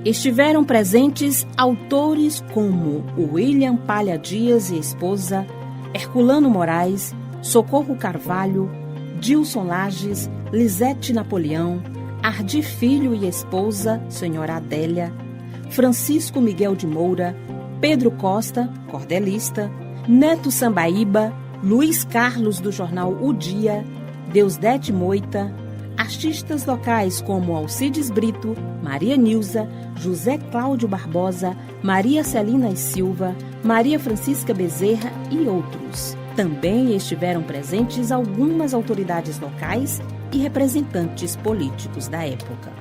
Estiveram presentes autores como William Palha Dias e esposa, Herculano Moraes, Socorro Carvalho, Dilson Lages, Lisete Napoleão, Ardi Filho e esposa, senhora Adélia, Francisco Miguel de Moura, Pedro Costa, cordelista, Neto Sambaíba, Luiz Carlos do jornal O Dia, Deusdete Moita, artistas locais como Alcides Brito, Maria Nilza, José Cláudio Barbosa, Maria Celina e Silva, Maria Francisca Bezerra e outros. Também estiveram presentes algumas autoridades locais e representantes políticos da época.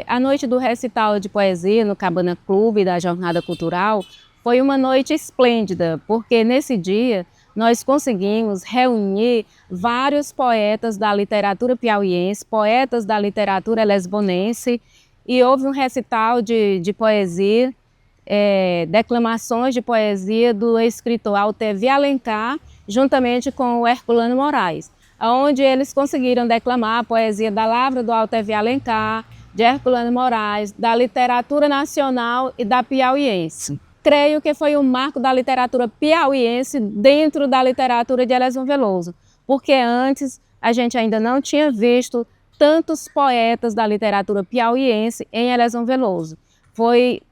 A noite do recital de poesia no Cabana Clube da Jornada Cultural foi uma noite esplêndida, porque nesse dia nós conseguimos reunir vários poetas da literatura piauiense, poetas da literatura elesbonense, e houve um recital de poesia, declamações de poesia do escritor Altevi Alencar, juntamente com o Herculano Moraes, onde eles conseguiram declamar a poesia da lavra do Altevi Alencar, de Herculano Moraes, da literatura nacional e da piauiense. Creio que foi um marco da literatura piauiense dentro da literatura de Elesbão Veloso, porque antes a gente ainda não tinha visto tantos poetas da literatura piauiense em Elesbão Veloso.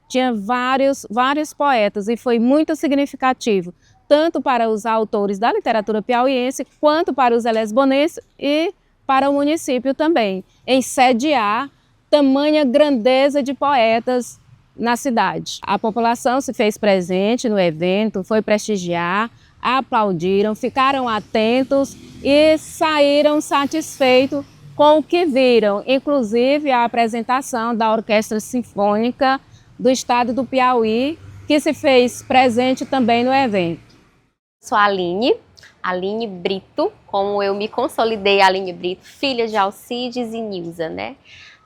Tinha vários poetas e foi muito significativo, tanto para os autores da literatura piauiense, quanto para os elesbonenses e para o município também, em sediar tamanha grandeza de poetas na cidade. A população se fez presente no evento, foi prestigiar, aplaudiram, ficaram atentos e saíram satisfeitos com o que viram, inclusive a apresentação da Orquestra Sinfônica do Estado do Piauí, que se fez presente também no evento. Sou a Aline Brito, como eu me consolidei, Aline Brito, filha de Alcides e Nilza, né?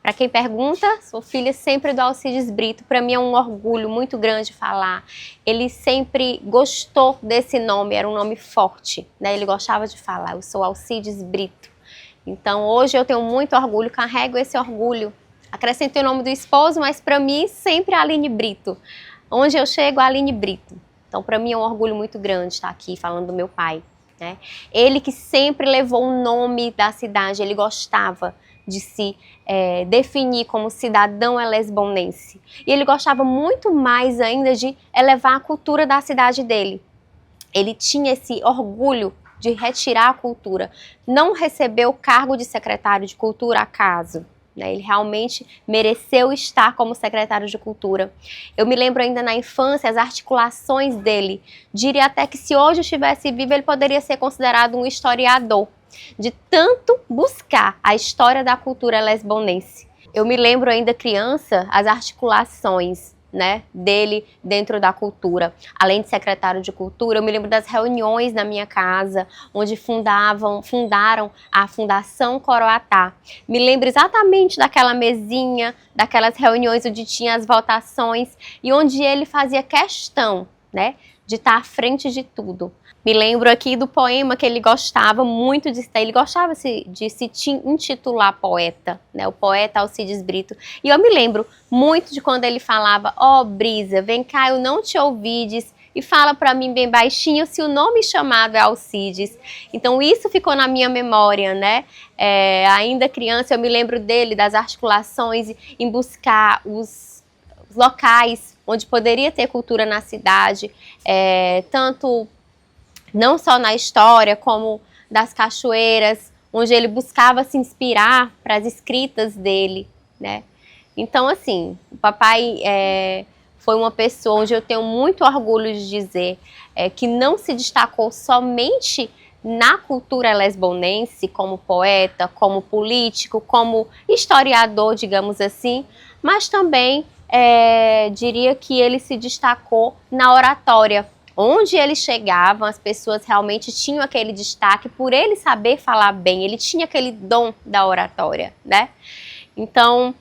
Para quem pergunta, sou filha sempre do Alcides Brito. Para mim é um orgulho muito grande falar. Ele sempre gostou desse nome, era um nome forte, né? Ele gostava de falar, eu sou Alcides Brito. Então hoje eu tenho muito orgulho, carrego esse orgulho. Acrescentei o nome do esposo, mas para mim sempre é Aline Brito. Onde eu chego, Aline Brito. Então para mim é um orgulho muito grande estar aqui falando do meu pai, né? Ele que sempre levou o nome da cidade, ele gostava de se definir como cidadão elesbonense. E ele gostava muito mais ainda de elevar a cultura da cidade dele. Ele tinha esse orgulho de retirar a cultura. Não recebeu o cargo de secretário de cultura acaso, né? Ele realmente mereceu estar como secretário de Cultura. Eu me lembro ainda na infância, as articulações dele. Diria até que se hoje estivesse vivo, ele poderia ser considerado um historiador, de tanto buscar a história da cultura lesbonense. Eu me lembro ainda criança, as articulações, né, dele dentro da cultura. Além de secretário de Cultura, eu me lembro das reuniões na minha casa, onde fundaram a Fundação Coroatá. Me lembro exatamente daquela mesinha, daquelas reuniões onde tinha as votações e onde ele fazia questão, né, de estar à frente de tudo. Me lembro aqui do poema que ele gostava muito de citar. Ele gostava de se intitular poeta, né? O poeta Alcides Brito. E eu me lembro muito de quando ele falava: ó, Brisa, vem cá, eu não te ouvides, e fala para mim bem baixinho se o nome chamado é Alcides. Então isso ficou na minha memória, né? Ainda criança eu me lembro dele, das articulações, em buscar os locais onde poderia ter cultura na cidade, tanto não só na história, como das cachoeiras, onde ele buscava se inspirar para as escritas dele, né? Então, assim, o papai foi uma pessoa onde eu tenho muito orgulho de dizer que não se destacou somente na cultura lesbonense como poeta, como político, como historiador, digamos assim, mas também diria que ele se destacou na oratória. Onde ele chegava, as pessoas realmente tinham aquele destaque por ele saber falar bem, ele tinha aquele dom da oratória, né? Então,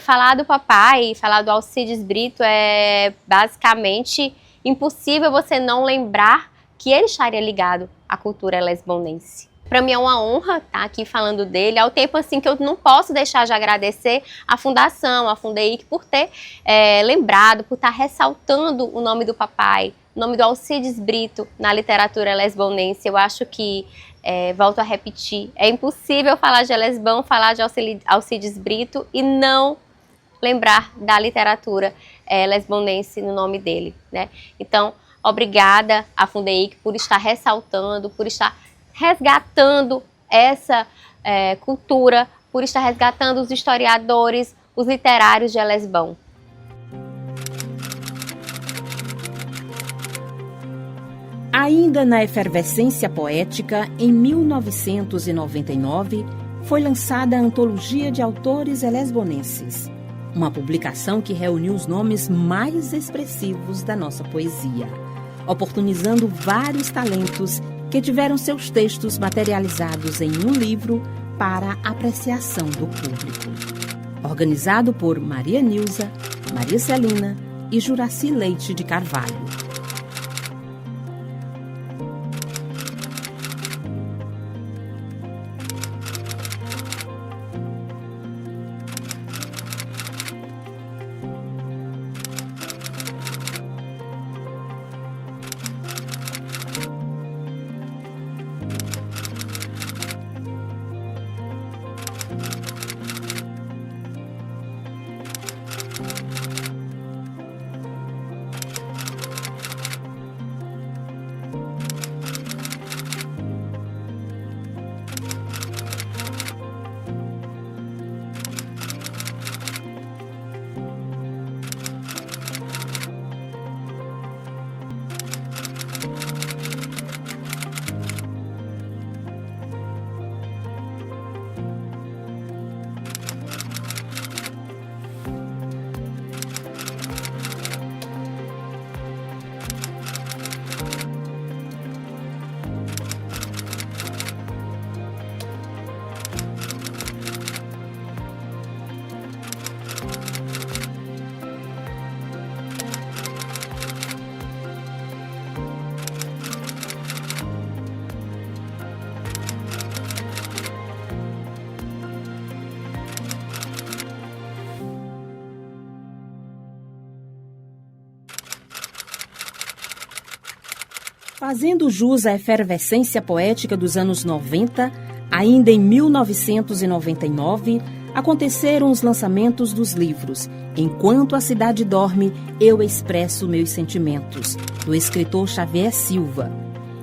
falar do papai, falar do Alcides Brito é basicamente impossível você não lembrar que ele estaria ligado à cultura lesbonense. Para mim é uma honra estar aqui falando dele, ao tempo assim que eu não posso deixar de agradecer a Fundação, a Fundeic, por ter lembrado, por estar ressaltando o nome do papai, o nome do Alcides Brito na literatura lesbonense. Eu acho que, volto a repetir, é impossível falar de Lesbão, falar de Alcides Brito e não lembrar da literatura lesbonense no nome dele, né? Então, obrigada à Fundeic por estar ressaltando, por estar resgatando essa cultura, por estar resgatando os historiadores, os literários de Lesbão. Ainda na efervescência poética, em 1999, foi lançada a Antologia de Autores Lesbonenses, uma publicação que reuniu os nomes mais expressivos da nossa poesia, oportunizando vários talentos que tiveram seus textos materializados em um livro para apreciação do público. Organizado por Maria Nilza, Maria Celina e Juraci Leite de Carvalho. Fazendo jus à efervescência poética dos anos 90, ainda em 1999, aconteceram os lançamentos dos livros Enquanto a Cidade Dorme, Eu Expresso Meus Sentimentos, do escritor Xavier Silva,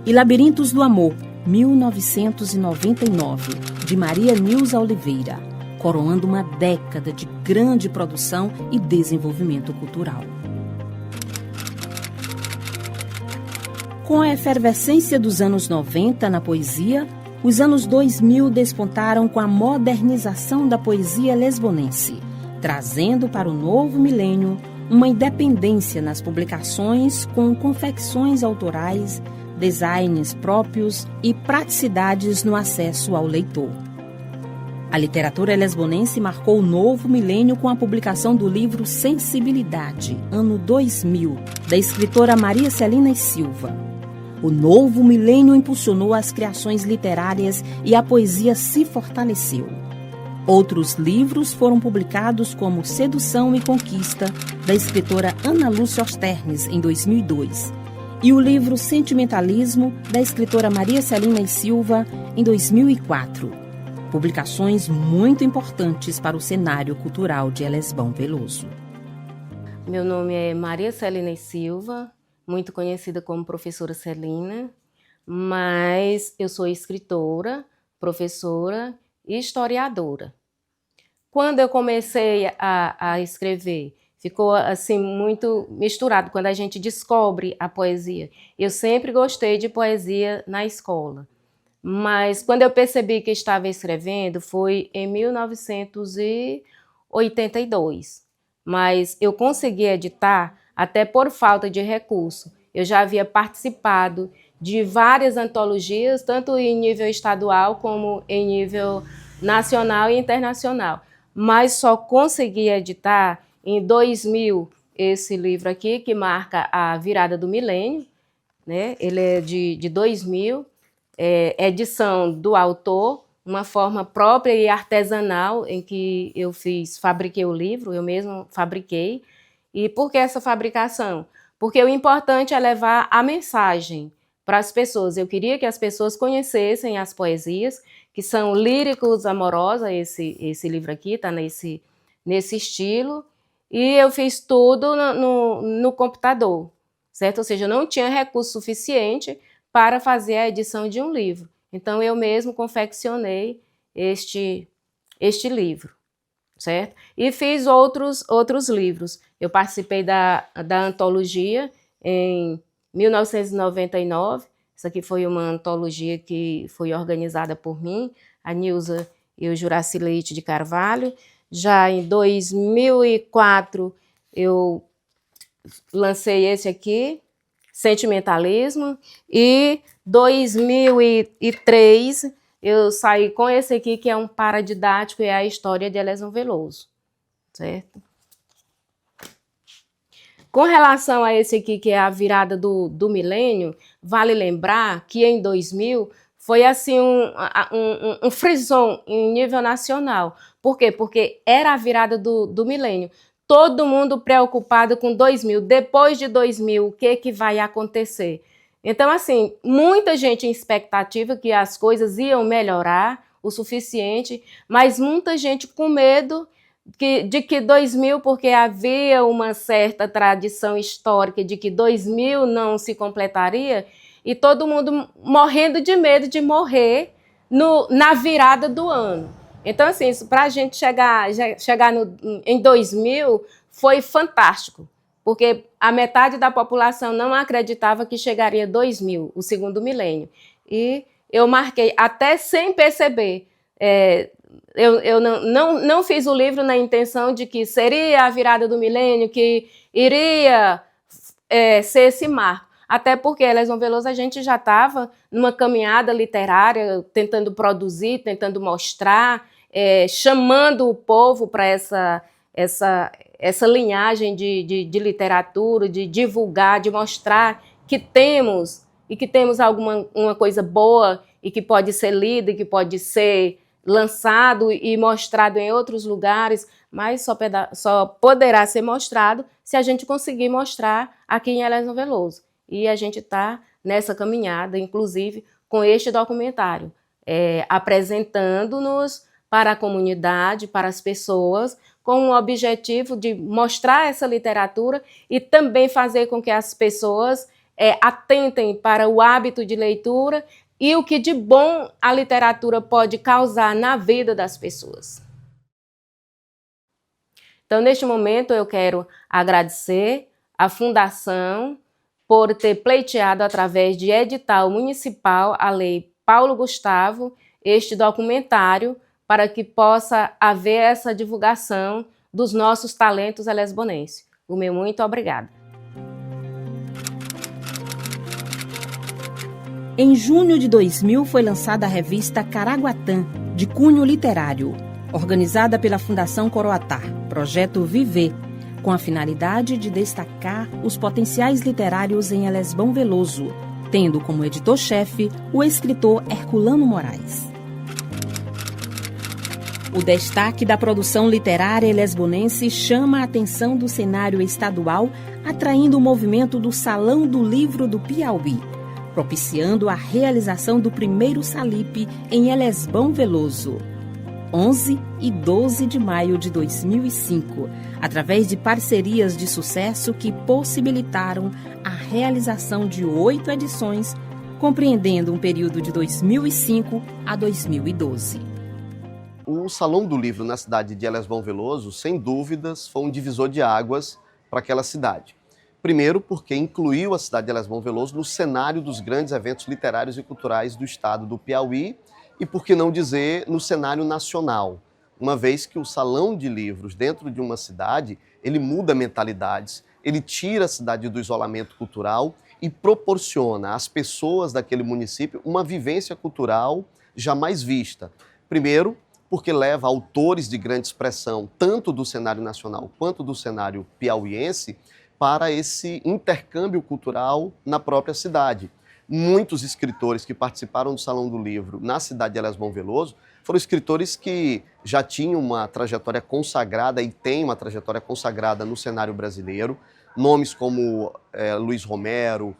e Labirintos do Amor, 1999, de Maria Nilza Oliveira, coroando uma década de grande produção e desenvolvimento cultural. Com a efervescência dos anos 90 na poesia, os anos 2000 despontaram com a modernização da poesia lesbonense, trazendo para o novo milênio uma independência nas publicações com confecções autorais, designs próprios e praticidades no acesso ao leitor. A literatura lesbonense marcou o novo milênio com a publicação do livro Sensibilidade, ano 2000, da escritora Maria Celina e Silva. O novo milênio impulsionou as criações literárias e a poesia se fortaleceu. Outros livros foram publicados como Sedução e Conquista, da escritora Ana Lúcia Osternes, em 2002, e o livro Sentimentalismo, da escritora Maria Celina e Silva, em 2004. Publicações muito importantes para o cenário cultural de Elesbão Veloso. Meu nome é Maria Celina e Silva, muito conhecida como Professora Celina, mas eu sou escritora, professora e historiadora. Quando eu comecei a escrever, ficou assim muito misturado quando a gente descobre a poesia. Eu sempre gostei de poesia na escola, mas quando eu percebi que estava escrevendo foi em 1982, mas eu consegui editar até por falta de recurso. Eu já havia participado de várias antologias, tanto em nível estadual como em nível nacional e internacional, mas só consegui editar em 2000 esse livro aqui, que marca a virada do milênio, né? Ele é de 2000, edição do autor, uma forma própria e artesanal em que eu fabriquei o livro, eu mesmo fabriquei. E por que essa fabricação? Porque o importante é levar a mensagem para as pessoas. Eu queria que as pessoas conhecessem as poesias, que são líricos amorosa, esse livro aqui está nesse estilo, e eu fiz tudo no computador, certo? Ou seja, eu não tinha recurso suficiente para fazer a edição de um livro. Então, eu mesmo confeccionei este livro, certo? E fiz outros livros. Eu participei da antologia em 1999. Essa aqui foi uma antologia que foi organizada por mim, a Nilza e o Juraci Leite de Carvalho. Já em 2004, eu lancei esse aqui, Sentimentalismo, e 2003 eu saí com esse aqui, que é um paradidático, é a história de Elesbão Veloso, certo? Com relação a esse aqui, que é a virada do milênio, vale lembrar que em 2000 foi assim um frisson em nível nacional. Por quê? Porque era a virada do milênio. Todo mundo preocupado com 2000. Depois de 2000, o que vai acontecer? Então, assim, muita gente em expectativa que as coisas iam melhorar o suficiente, mas muita gente com medo de que 2000, porque havia uma certa tradição histórica de que 2000 não se completaria, e todo mundo morrendo de medo de morrer na virada do ano. Então, assim, para a gente chegar em 2000 foi fantástico, porque a metade da população não acreditava que chegaria 2000, o segundo milênio. E eu marquei, até sem perceber, eu não fiz o livro na intenção de que seria a virada do milênio, que iria ser esse marco. Até porque Elesbão Veloso a gente já estava numa caminhada literária, tentando produzir, tentando mostrar, chamando o povo para essa linhagem de literatura, de divulgar, de mostrar que temos uma coisa boa e que pode ser lida, e que pode ser lançado e mostrado em outros lugares, mas só poderá ser mostrado se a gente conseguir mostrar aqui em Elesbão Veloso. E a gente está nessa caminhada, inclusive, com este documentário, apresentando-nos para a comunidade, para as pessoas, com o objetivo de mostrar essa literatura e também fazer com que as pessoas atentem para o hábito de leitura e o que de bom a literatura pode causar na vida das pessoas. Então, neste momento, eu quero agradecer à Fundação por ter pleiteado, através de edital municipal, a Lei Paulo Gustavo, este documentário, para que possa haver essa divulgação dos nossos talentos elesbonenses. O meu muito obrigada. Em junho de 2000 foi lançada a revista Caraguatã, de cunho literário, organizada pela Fundação Coroatá, projeto Viver, com a finalidade de destacar os potenciais literários em Elesbão Veloso, tendo como editor-chefe o escritor Herculano Moraes. O destaque da produção literária elesbonense chama a atenção do cenário estadual, atraindo o movimento do Salão do Livro do Piauí, propiciando a realização do primeiro Salipe em Elesbão Veloso, 11 e 12 de maio de 2005, através de parcerias de sucesso que possibilitaram a realização de 8 edições, compreendendo um período de 2005 a 2012. O Salão do Livro na cidade de Elesbão Veloso, sem dúvidas, foi um divisor de águas para aquela cidade. Primeiro, porque incluiu a cidade de Elesbão Veloso no cenário dos grandes eventos literários e culturais do estado do Piauí e, por que não dizer, no cenário nacional, uma vez que o Salão de Livros dentro de uma cidade, ele muda mentalidades, ele tira a cidade do isolamento cultural e proporciona às pessoas daquele município uma vivência cultural jamais vista. Primeiro, porque leva autores de grande expressão, tanto do cenário nacional quanto do cenário piauiense, para esse intercâmbio cultural na própria cidade. Muitos escritores que participaram do Salão do Livro na cidade de Elesbão Veloso foram escritores que já tinham uma trajetória consagrada e têm uma trajetória consagrada no cenário brasileiro. Nomes como Luiz Romero,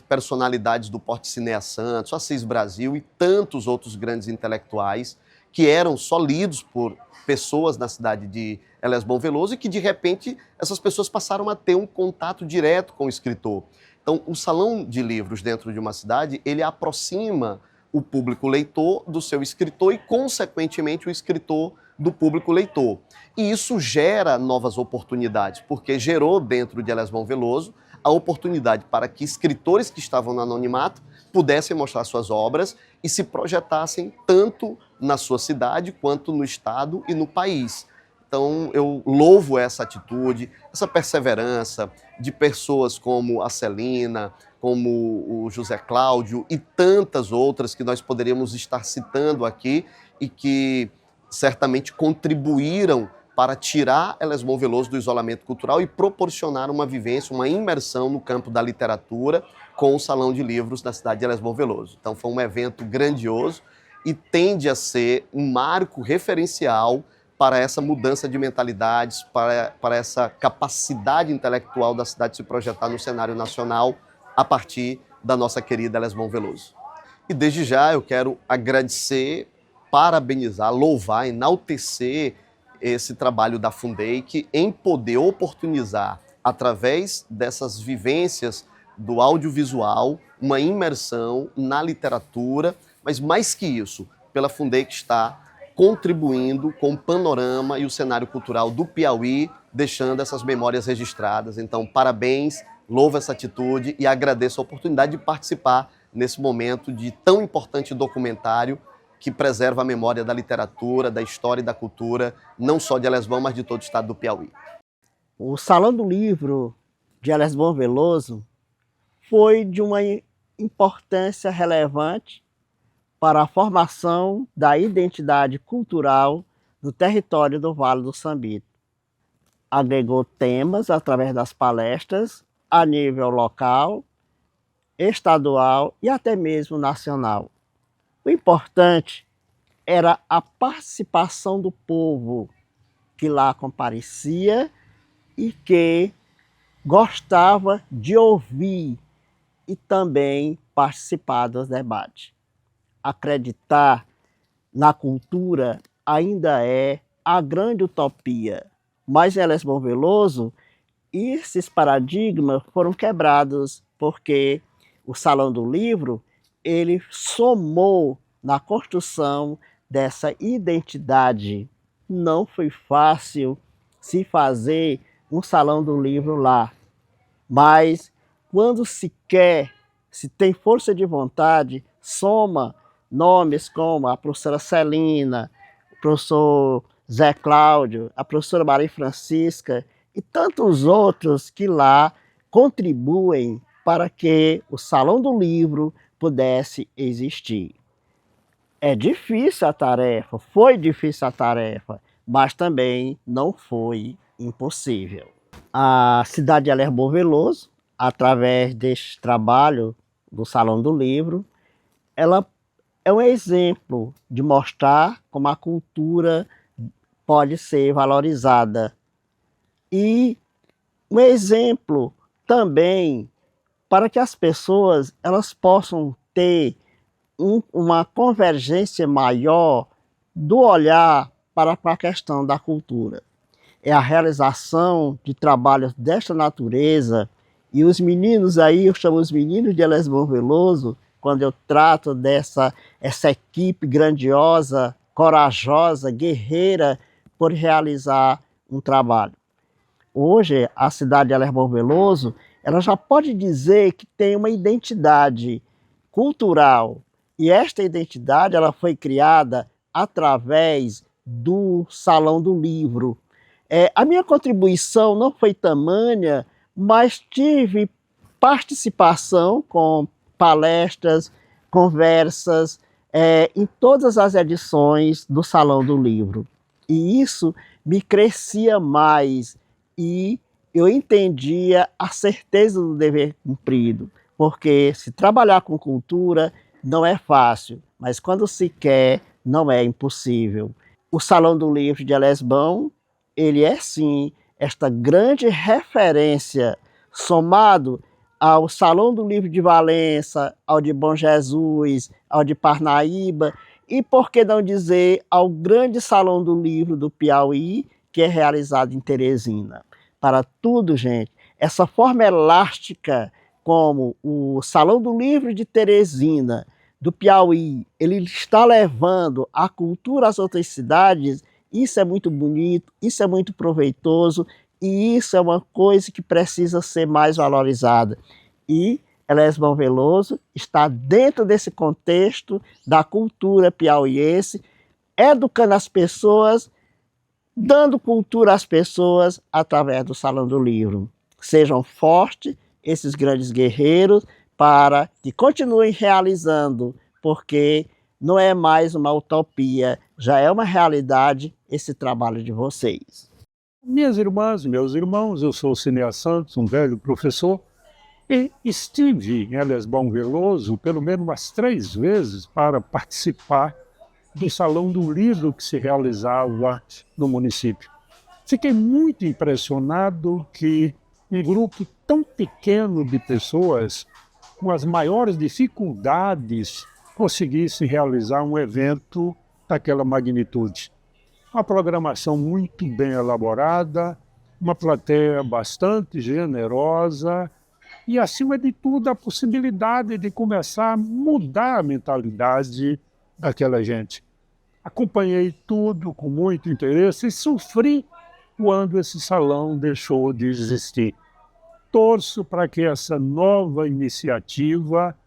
personalidades do porte Cinéa Santos, Assis Brasil e tantos outros grandes intelectuais que eram só lidos por pessoas na cidade de Elesbão Veloso e que, de repente, essas pessoas passaram a ter um contato direto com o escritor. Então, o Salão de Livros dentro de uma cidade, ele aproxima o público leitor do seu escritor e, consequentemente, o escritor do público leitor. E isso gera novas oportunidades, porque gerou dentro de Elesbão Veloso a oportunidade para que escritores que estavam no anonimato pudessem mostrar suas obras e se projetassem tanto na sua cidade quanto no estado e no país. Então eu louvo essa atitude, essa perseverança de pessoas como a Celina, como o José Cláudio e tantas outras que nós poderíamos estar citando aqui e que certamente contribuíram para tirar Elesbão Veloso do isolamento cultural e proporcionar uma vivência, uma imersão no campo da literatura com o Salão de Livros da cidade de Elesbão Veloso. Então foi um evento grandioso e tende a ser um marco referencial para essa mudança de mentalidades, para essa capacidade intelectual da cidade de se projetar no cenário nacional a partir da nossa querida Elesbão Veloso. E desde já eu quero agradecer, parabenizar, louvar, enaltecer esse trabalho da Fundeic em poder oportunizar, através dessas vivências do audiovisual, uma imersão na literatura, mas mais que isso, pela Fundeic estar contribuindo com o panorama e o cenário cultural do Piauí, deixando essas memórias registradas. Então, parabéns, louvo essa atitude e agradeço a oportunidade de participar nesse momento de tão importante documentário que preserva a memória da literatura, da história e da cultura, não só de Elesbão, mas de todo o estado do Piauí. O Salão do Livro de Elesbão Veloso foi de uma importância relevante para a formação da identidade cultural do território do Vale do Sambito. Agregou temas através das palestras a nível local, estadual e até mesmo nacional. O importante era a participação do povo que lá comparecia e que gostava de ouvir e também participar dos debates. Acreditar na cultura ainda é a grande utopia, mas em Elesbão Veloso esses paradigmas foram quebrados porque o Salão do Livro ele somou na construção dessa identidade. Não foi fácil se fazer um salão do livro lá. Mas quando se quer, se tem força de vontade, soma nomes como a professora Celina, o professor Zé Cláudio, a professora Maria Francisca e tantos outros que lá contribuem para que o Salão do Livro pudesse existir. É difícil a tarefa, foi difícil a tarefa, mas também não foi impossível. A cidade de Alesbom Veloso, através deste trabalho do Salão do Livro, ela é um exemplo de mostrar como a cultura pode ser valorizada. E um exemplo também para que as pessoas elas possam ter uma convergência maior do olhar para a questão da cultura. É a realização de trabalhos desta natureza, e os meninos aí, eu chamo os meninos de Alesbom Veloso, quando eu trato essa equipe grandiosa, corajosa, guerreira, por realizar um trabalho. Hoje, a cidade de Alesbom Veloso, ela já pode dizer que tem uma identidade cultural, e esta identidade ela foi criada através do Salão do Livro. A minha contribuição não foi tamanha, mas tive participação com palestras, conversas, em todas as edições do Salão do Livro. E isso me crescia mais e eu entendia a certeza do dever cumprido, porque se trabalhar com cultura não é fácil, mas quando se quer, não é impossível. O Salão do Livro de Alesbom, ele é sim esta grande referência, somado ao Salão do Livro de Valença, ao de Bom Jesus, ao de Parnaíba, e por que não dizer ao grande Salão do Livro do Piauí, que é realizado em Teresina. Para tudo, gente, essa forma elástica como o Salão do Livro de Teresina, do Piauí, ele está levando a cultura às outras cidades, isso é muito bonito, isso é muito proveitoso, e isso é uma coisa que precisa ser mais valorizada. E Alesbom Veloso está dentro desse contexto da cultura piauiense, educando as pessoas, dando cultura às pessoas através do Salão do Livro. Sejam fortes esses grandes guerreiros para que continuem realizando, porque não é mais uma utopia, já é uma realidade esse trabalho de vocês. Minhas irmãs, meus irmãos, eu sou Cineas Santos, um velho professor, e estive em Alesbom Veloso pelo menos umas 3 vezes para participar do Salão do Livro que se realizava no município. Fiquei muito impressionado que um grupo tão pequeno de pessoas, com as maiores dificuldades, conseguisse realizar um evento daquela magnitude. Uma programação muito bem elaborada, uma plateia bastante generosa e, acima de tudo, a possibilidade de começar a mudar a mentalidade daquela gente. Acompanhei tudo com muito interesse e sofri quando esse salão deixou de existir. Torço para que essa nova iniciativa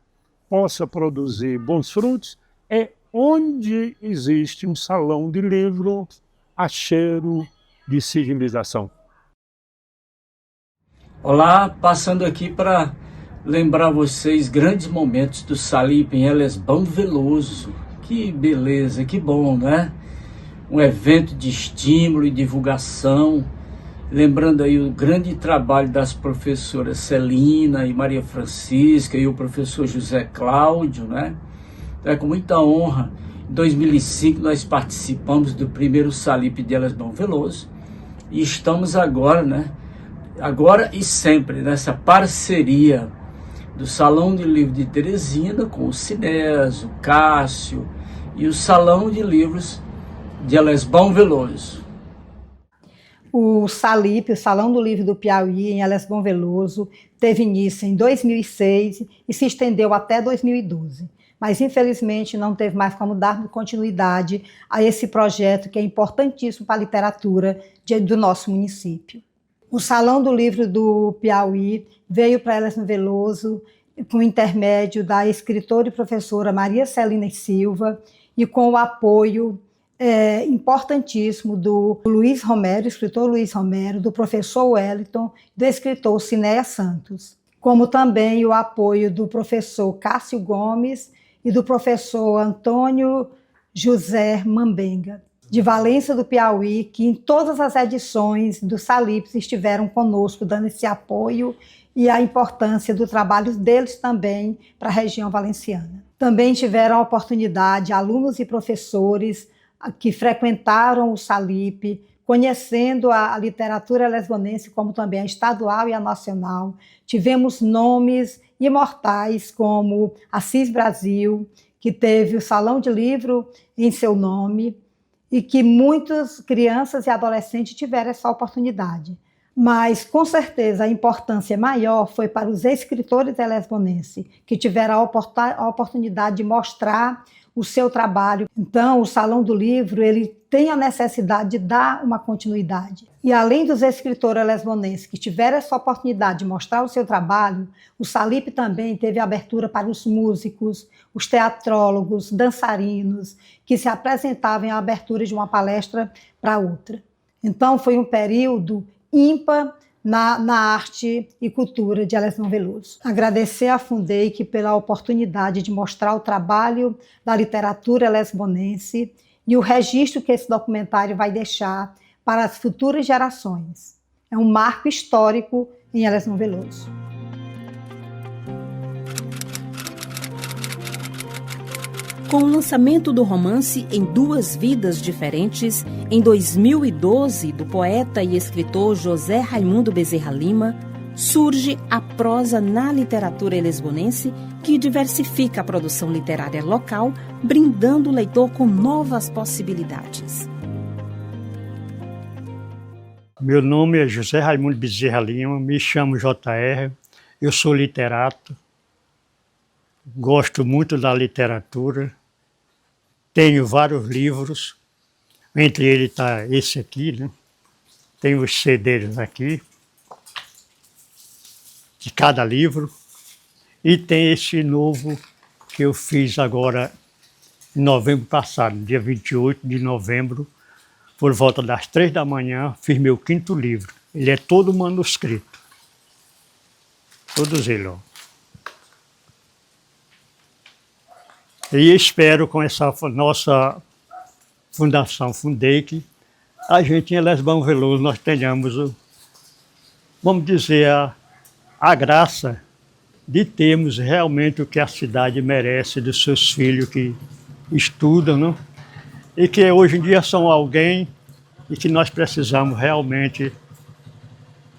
possa produzir bons frutos. Onde existe um salão de livro, há cheiro de civilização. Olá, passando aqui para lembrar vocês grandes momentos do Salip em Alesbom Veloso. Que beleza, que bom, né? Um evento de estímulo e divulgação, lembrando aí o grande trabalho das professoras Celina e Maria Francisca e o professor José Cláudio, né? É com muita honra. Em 2005 nós participamos do primeiro Salip de Alesbom Veloso e estamos agora, né? Agora e sempre nessa parceria do Salão de Livro de Teresina com o Cineas, o Cássio e o Salão de Livros de Alesbom Veloso. O Salip, o Salão do Livro do Piauí, em Alesbom Veloso, teve início em 2006 e se estendeu até 2012. mas infelizmente não teve mais como dar continuidade a esse projeto que é importantíssimo para a literatura do nosso município. O Salão do Livro do Piauí veio para Elesmo Veloso com o intermédio da escritora e professora Maria Celina Silva e com o apoio importantíssimo do Luiz Romero, escritor Luiz Romero, do professor Wellington, do escritor Cinéia Santos, como também o apoio do professor Cássio Gomes e do professor Antônio José Mambenga, de Valença do Piauí, que em todas as edições do Salipes estiveram conosco, dando esse apoio e a importância do trabalho deles também para a região valenciana. Também tiveram a oportunidade, alunos e professores que frequentaram o Salipe, conhecendo a literatura lesbonense, como também a estadual e a nacional. Tivemos nomes imortais como Assis Brasil, que teve o Salão de Livro em seu nome, e que muitas crianças e adolescentes tiveram essa oportunidade. Mas, com certeza, a importância maior foi para os escritores lesbonenses, que tiveram a oportunidade de mostrar o seu trabalho. Então, o Salão do Livro ele tem a necessidade de dar uma continuidade. E além dos escritores lesbonenses que tiveram essa oportunidade de mostrar o seu trabalho, o Salipe também teve abertura para os músicos, os teatrólogos, dançarinos, que se apresentavam em abertura de uma palestra para outra. Então, foi um período ímpar na arte e cultura de Elesmo Veloso. Agradecer à Fundeic pela oportunidade de mostrar o trabalho da literatura lesbonense e o registro que esse documentário vai deixar para as futuras gerações. É um marco histórico em Elesmo Veloso. Com o lançamento do romance Em Duas Vidas Diferentes, em 2012, do poeta e escritor José Raimundo Bezerra Lima, surge a prosa na literatura lesbonense, que diversifica a produção literária local, brindando o leitor com novas possibilidades. Meu nome é José Raimundo Bezerra Lima, me chamo JR, eu sou literato, gosto muito da literatura. Tenho vários livros, entre eles está esse aqui, né? Tem os CDs aqui, de cada livro, e tem esse novo que eu fiz agora em novembro passado, dia 28 de novembro, por volta das 3 da manhã, fiz meu 5º livro. Ele é todo manuscrito, todos eles, ó. E espero, com essa nossa Fundação Fundeic, a gente em Elesmo Veloso nós tenhamos, vamos dizer, a graça de termos realmente o que a cidade merece dos seus filhos que estudam, não? E que hoje em dia são alguém e que nós precisamos realmente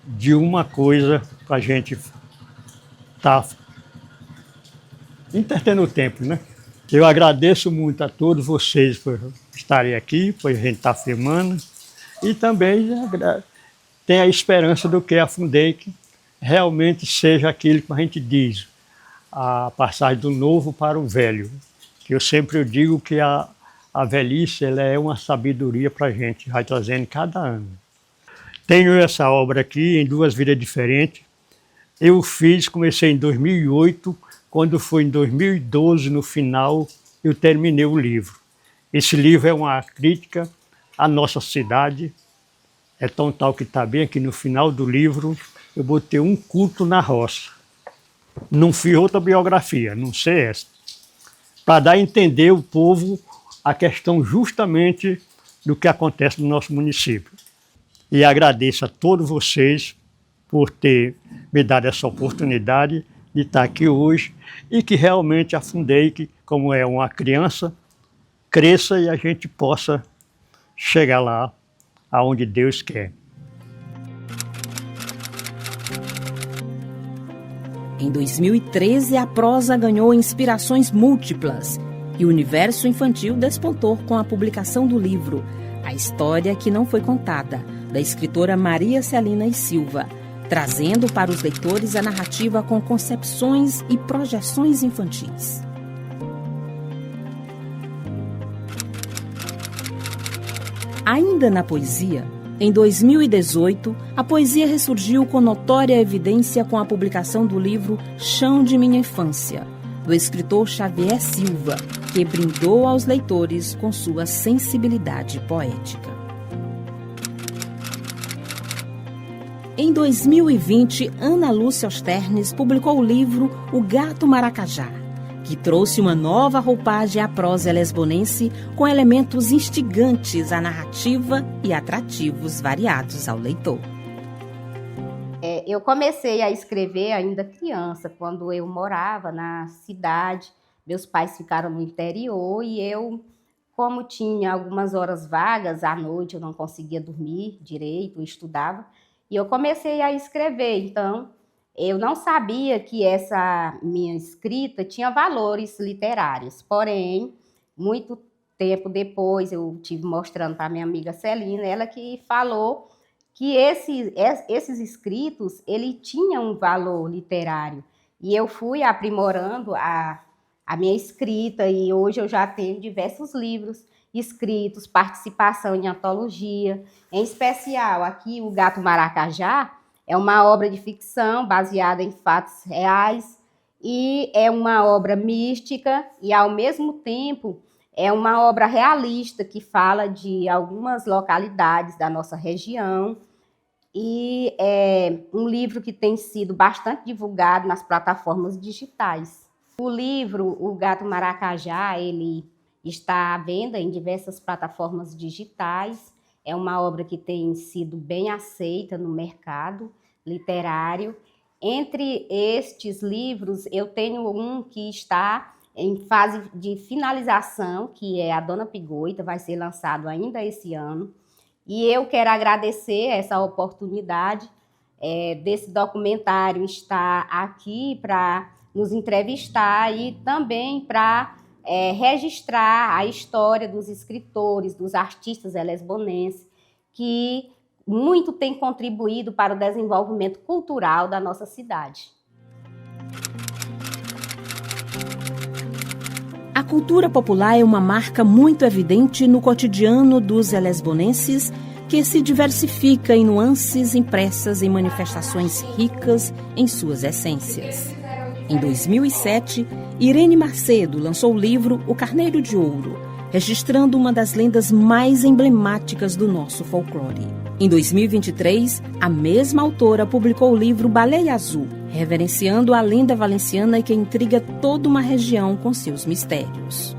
de uma coisa para a gente estar entretendo o tempo, né? Eu agradeço muito a todos vocês por estarem aqui, por a gente estar filmando, e também tenho a esperança do que a Fundeic realmente seja aquilo que a gente diz, a passagem do novo para o velho. Que eu sempre digo que a velhice ela é uma sabedoria para a gente, vai trazendo cada ano. Tenho essa obra aqui em 2 vidas diferentes. Eu comecei em 2008, quando foi em 2012, no final, eu terminei o livro. Esse livro é uma crítica à nossa cidade. É tão tal que está bem aqui no final do livro, eu botei um culto na roça. Não fiz outra biografia, não sei essa. Para dar a entender ao povo a questão justamente do que acontece no nosso município. E agradeço a todos vocês por ter me dado essa oportunidade de estar aqui hoje e que realmente a Fundeic, como é uma criança, cresça e a gente possa chegar lá aonde Deus quer. Em 2013, a prosa ganhou inspirações múltiplas e o universo infantil despontou com a publicação do livro A História que Não Foi Contada, da escritora Maria Celina Silva, trazendo para os leitores a narrativa com concepções e projeções infantis. Ainda na poesia, em 2018, a poesia ressurgiu com notória evidência com a publicação do livro Chão de Minha Infância, do escritor Xavier Silva, que brindou aos leitores com sua sensibilidade poética. Em 2020, Ana Lúcia Osternes publicou o livro O Gato Maracajá, que trouxe uma nova roupagem à prosa lesbonense com elementos instigantes à narrativa e atrativos variados ao leitor. Eu comecei a escrever ainda criança, quando eu morava na cidade. Meus pais ficaram no interior e eu, como tinha algumas horas vagas à noite, eu não conseguia dormir direito, eu estudava, e eu comecei a escrever. Então, eu não sabia que essa minha escrita tinha valores literários. Porém, muito tempo depois, eu tive mostrando para minha amiga Celina, ela que falou que esses escritos, ele tinha um valor literário. E eu fui aprimorando a minha escrita, e hoje eu já tenho diversos livros escritos, participação em antologia. Em especial, aqui, O Gato Maracajá é uma obra de ficção baseada em fatos reais, e é uma obra mística e, ao mesmo tempo, é uma obra realista que fala de algumas localidades da nossa região, e é um livro que tem sido bastante divulgado nas plataformas digitais. O livro O Gato Maracajá, ele está à venda em diversas plataformas digitais. É uma obra que tem sido bem aceita no mercado literário. Entre estes livros, eu tenho um que está em fase de finalização, que é A Dona Pigoita, vai ser lançado ainda esse ano. E eu quero agradecer essa oportunidade desse documentário estar aqui para nos entrevistar e também para registrar a história dos escritores, dos artistas lesbonenses, que muito têm contribuído para o desenvolvimento cultural da nossa cidade. A cultura popular é uma marca muito evidente no cotidiano dos lesbonenses, que se diversifica em nuances impressas em manifestações ricas em suas essências. Em 2007, Irene Macedo lançou o livro O Carneiro de Ouro, registrando uma das lendas mais emblemáticas do nosso folclore. Em 2023, a mesma autora publicou o livro Baleia Azul, reverenciando a lenda valenciana que intriga toda uma região com seus mistérios.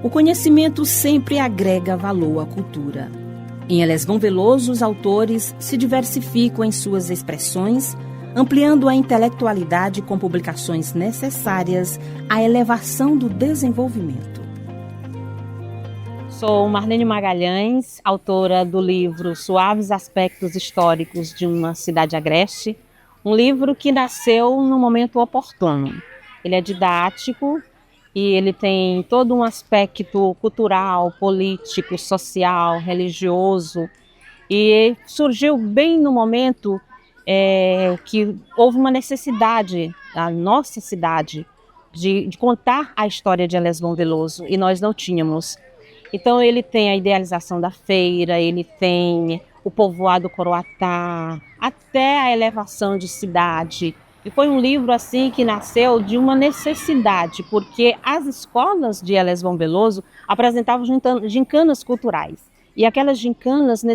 O conhecimento sempre agrega valor à cultura. Em Elesbão Veloso, os autores se diversificam em suas expressões, ampliando a intelectualidade com publicações necessárias à elevação do desenvolvimento. Sou Marlene Magalhães, autora do livro Suaves Aspectos Históricos de uma Cidade Agreste, um livro que nasceu no momento oportuno. Ele é didático e ele tem todo um aspecto cultural, político, social, religioso, e surgiu bem no momento que houve uma necessidade da nossa cidade de contar a história de Elesbão Veloso, e nós não tínhamos. Então ele tem a idealização da feira, ele tem o povoado Coroatá, até a elevação de cidade. E foi um livro assim que nasceu de uma necessidade, porque as escolas de Elesbão Veloso apresentavam gincanas culturais. E aquelas gincanas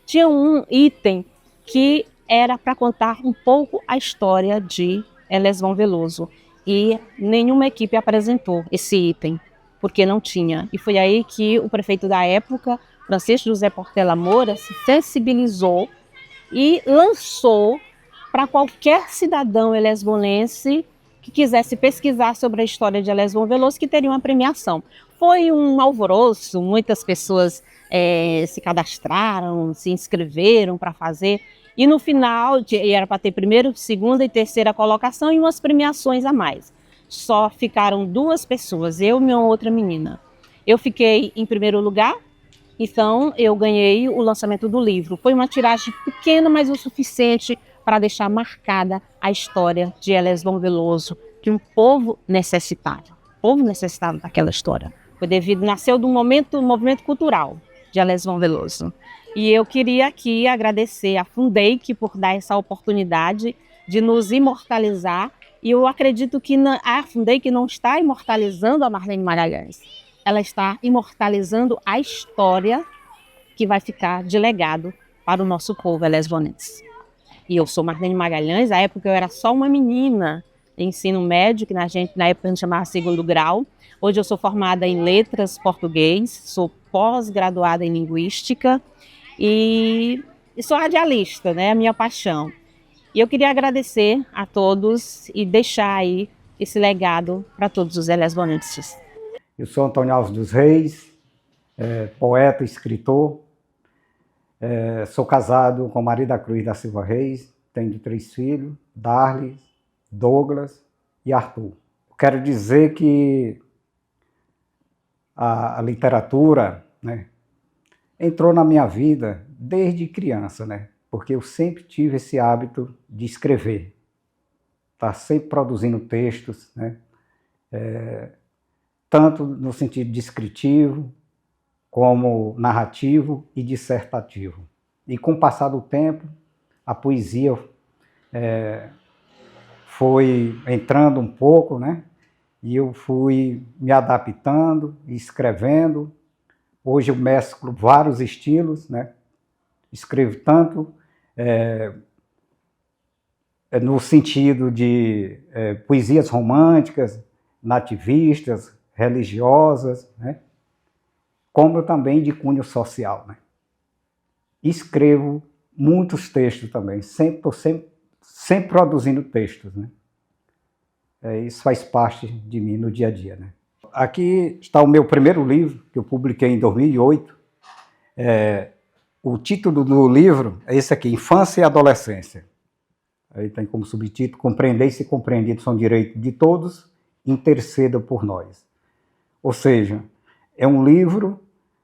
tinham um item que era para contar um pouco a história de Elesbão Veloso. E nenhuma equipe apresentou esse item, porque não tinha. E foi aí que o prefeito da época, Francisco José Portela Moura, se sensibilizou e lançou para qualquer cidadão elesbonense que quisesse pesquisar sobre a história de Elesbão Veloso, que teria uma premiação. Foi um alvoroço, muitas pessoas se cadastraram, se inscreveram para fazer, e no final era para ter primeira, segunda e terceira colocação e umas premiações a mais. Só ficaram 2 pessoas, eu e uma outra menina. Eu fiquei em primeiro lugar, então eu ganhei o lançamento do livro. Foi uma tiragem pequena, mas o suficiente para deixar marcada a história de Elesbão Veloso, de um povo necessitado daquela história. Foi nasceu de um movimento cultural de Elesbão Veloso. E eu queria aqui agradecer a Fundec por dar essa oportunidade de nos imortalizar. E eu acredito que a Fundec não está imortalizando a Marlene Magalhães. Ela está imortalizando a história que vai ficar de legado para o nosso povo elesbonense. E eu sou Marlene Magalhães, na época eu era só uma menina em ensino médio, que na época a gente chamava segundo grau. Hoje eu sou formada em letras português, sou pós-graduada em linguística e sou radialista, né, a minha paixão. E eu queria agradecer a todos e deixar aí esse legado para todos os elesbonenses. Eu sou Antônio Alves dos Reis, poeta, escritor. Sou casado com Maria da Cruz da Silva Reis, tenho 3 filhos, Darly, Douglas e Arthur. Quero dizer que a literatura, né, entrou na minha vida desde criança, né, porque eu sempre tive esse hábito de escrever, tá sempre produzindo textos, né, tanto no sentido descritivo, como narrativo e dissertativo. E com o passar do tempo, a poesia foi entrando um pouco, né? E eu fui me adaptando, escrevendo. Hoje eu mesclo vários estilos, né? Escrevo tanto no sentido de poesias românticas, nativistas, religiosas, né? Como também de cunho social, né? Escrevo muitos textos também, sempre produzindo textos, né? Isso faz parte de mim no dia a dia, né? Aqui está o meu primeiro livro, que eu publiquei em 2008. O título do livro é esse aqui, Infância e Adolescência. Aí tem como subtítulo, Compreender e ser compreendido são direitos de todos, interceda por nós. Ou seja, é um livro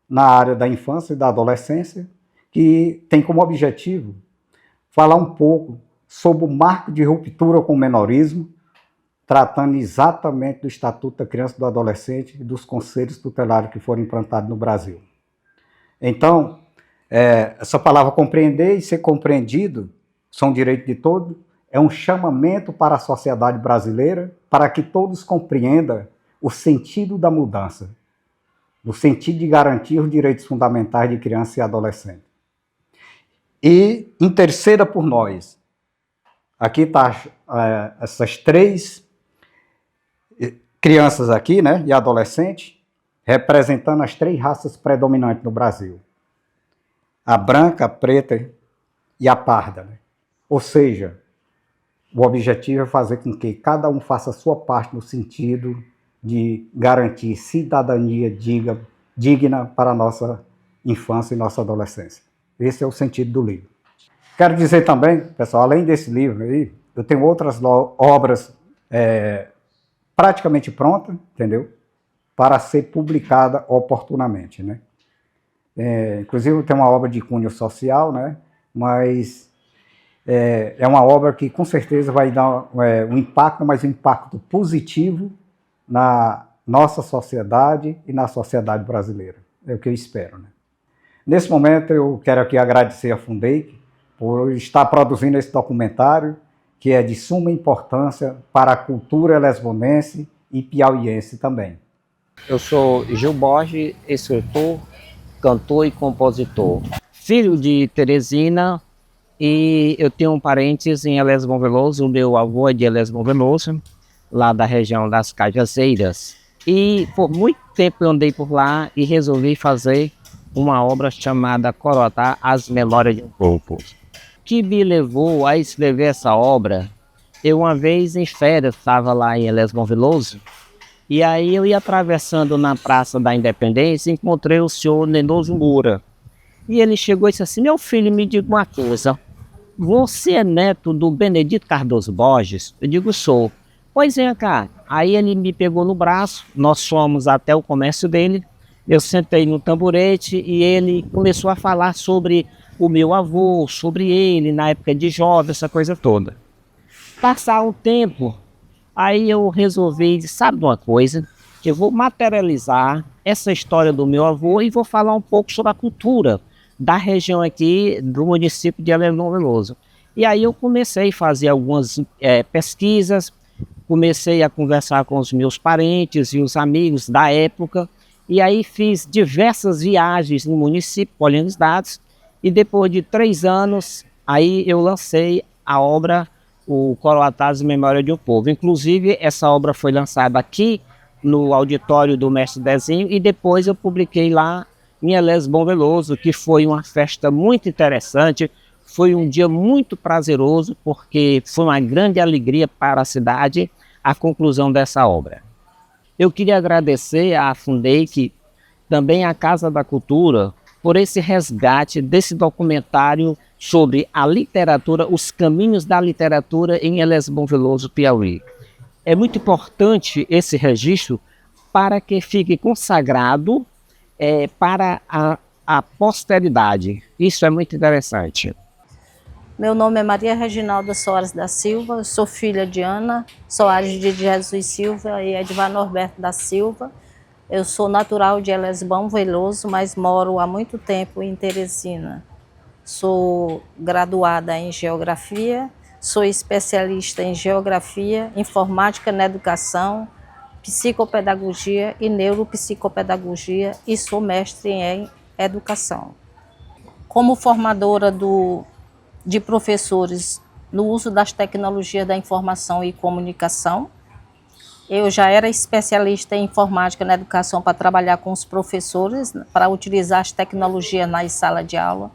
na área da infância e da adolescência que tem como objetivo falar um pouco sobre o marco de ruptura com o menorismo, tratando exatamente do Estatuto da Criança e do Adolescente e dos conselhos tutelares que foram implantados no Brasil. Então, essa palavra compreender e ser compreendido são direitos de todos, é um chamamento para a sociedade brasileira para que todos compreendam o sentido da mudança, no sentido de garantir os direitos fundamentais de criança e adolescente. E interceda por nós. Aqui está essas 3 crianças aqui, né, e adolescentes, representando as 3 raças predominantes no Brasil. A branca, a preta e a parda, né? Ou seja, o objetivo é fazer com que cada um faça a sua parte no sentido de garantir cidadania digna para a nossa infância e nossa adolescência. Esse é o sentido do livro. Quero dizer também, pessoal, além desse livro aí, eu tenho outras obras praticamente prontas, entendeu? Para ser publicada oportunamente, né? Inclusive eu tenho uma obra de cunho social, né? Mas é uma obra que com certeza vai dar um impacto, mas um impacto positivo na nossa sociedade e na sociedade brasileira. É o que eu espero, né? Nesse momento eu quero aqui agradecer a Fundec por estar produzindo esse documentário que é de suma importância para a cultura elesbonense e piauiense também. Eu sou Gil Borges, escritor, cantor e compositor. Filho de Teresina, e eu tenho parentes em Elesbão Veloso. O meu avô é de Elesbão Veloso, lá da região das Cajazeiras. E por muito tempo eu andei por lá e resolvi fazer uma obra chamada Coroatá, As Memórias de um Povo. O que me levou a escrever essa obra, eu uma vez em férias estava lá em Elesbão Veloso, e aí eu ia atravessando na Praça da Independência e encontrei o senhor Nenoso Moura. E ele chegou e disse assim: meu filho, me diga uma coisa, você é neto do Benedito Cardoso Borges? Eu digo, sou. Pois vem cá. Aí ele me pegou no braço, nós fomos até o comércio dele, eu sentei no tamborete e ele começou a falar sobre o meu avô, sobre ele, na época de jovem, essa coisa toda. Passar o tempo, Aí eu resolvi, sabe de uma coisa? Que eu vou materializar essa história do meu avô e vou falar um pouco sobre a cultura da região aqui do município de Elesbão Veloso. E aí eu comecei a fazer algumas pesquisas, comecei a conversar com os meus parentes e os amigos da época, e aí fiz diversas viagens no município, colhendo os dados, e depois de 3 anos, aí eu lancei a obra O Coroatários em Memória de um Povo. Inclusive, essa obra foi lançada aqui no auditório do Mestre Dezinho, e depois eu publiquei lá em Elesbão Veloso, que foi uma festa muito interessante, foi um dia muito prazeroso, porque foi uma grande alegria para a cidade a conclusão dessa obra. Eu queria agradecer à Fundec, também à Casa da Cultura, por esse resgate desse documentário sobre a literatura, os caminhos da literatura em Elesbão Veloso, Piauí. É muito importante esse registro para que fique consagrado para a posteridade. Isso é muito interessante. Meu nome é Maria Reginalda Soares da Silva, eu sou filha de Ana Soares de Jesus Silva e Edvar Norberto da Silva. Eu sou natural de Elesbão Veloso, mas moro há muito tempo em Teresina. Sou graduada em Geografia, sou especialista em Geografia, Informática na Educação, Psicopedagogia e Neuropsicopedagogia e sou mestre em Educação. Como formadora de professores no uso das tecnologias da informação e comunicação, eu já era especialista em informática na educação para trabalhar com os professores, para utilizar as tecnologias nas salas de aula.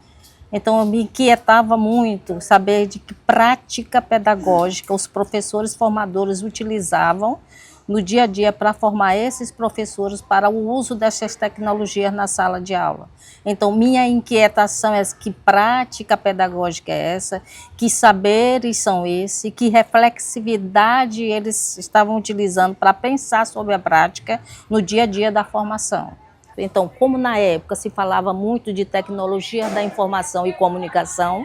Então, eu me inquietava muito saber de que prática pedagógica os professores formadores utilizavam no dia a dia para formar esses professores para o uso dessas tecnologias na sala de aula. Então, minha inquietação é que prática pedagógica é essa, que saberes são esses, que reflexividade eles estavam utilizando para pensar sobre a prática no dia a dia da formação. Então, como na época se falava muito de tecnologia da informação e comunicação,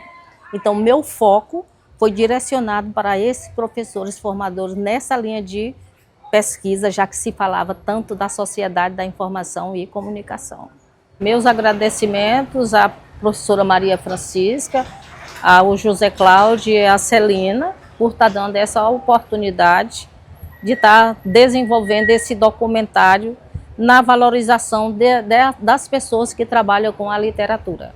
então meu foco foi direcionado para esses professores formadores nessa linha de pesquisa, já que se falava tanto da sociedade da informação e comunicação. Meus agradecimentos à professora Maria Francisca, ao José Cláudio e à Celina por estar dando essa oportunidade de estar desenvolvendo esse documentário na valorização das pessoas que trabalham com a literatura.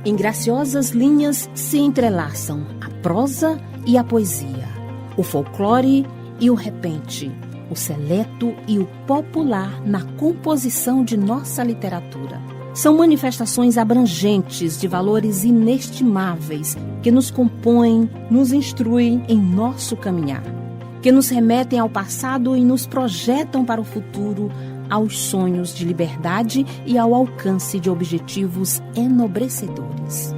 Em graciosas linhas se entrelaçam a prosa e a poesia, o folclore e o repente, o seleto e o popular na composição de nossa literatura. São manifestações abrangentes de valores inestimáveis que nos compõem, nos instruem em nosso caminhar, que nos remetem ao passado e nos projetam para o futuro, aos sonhos de liberdade e ao alcance de objetivos enobrecedores.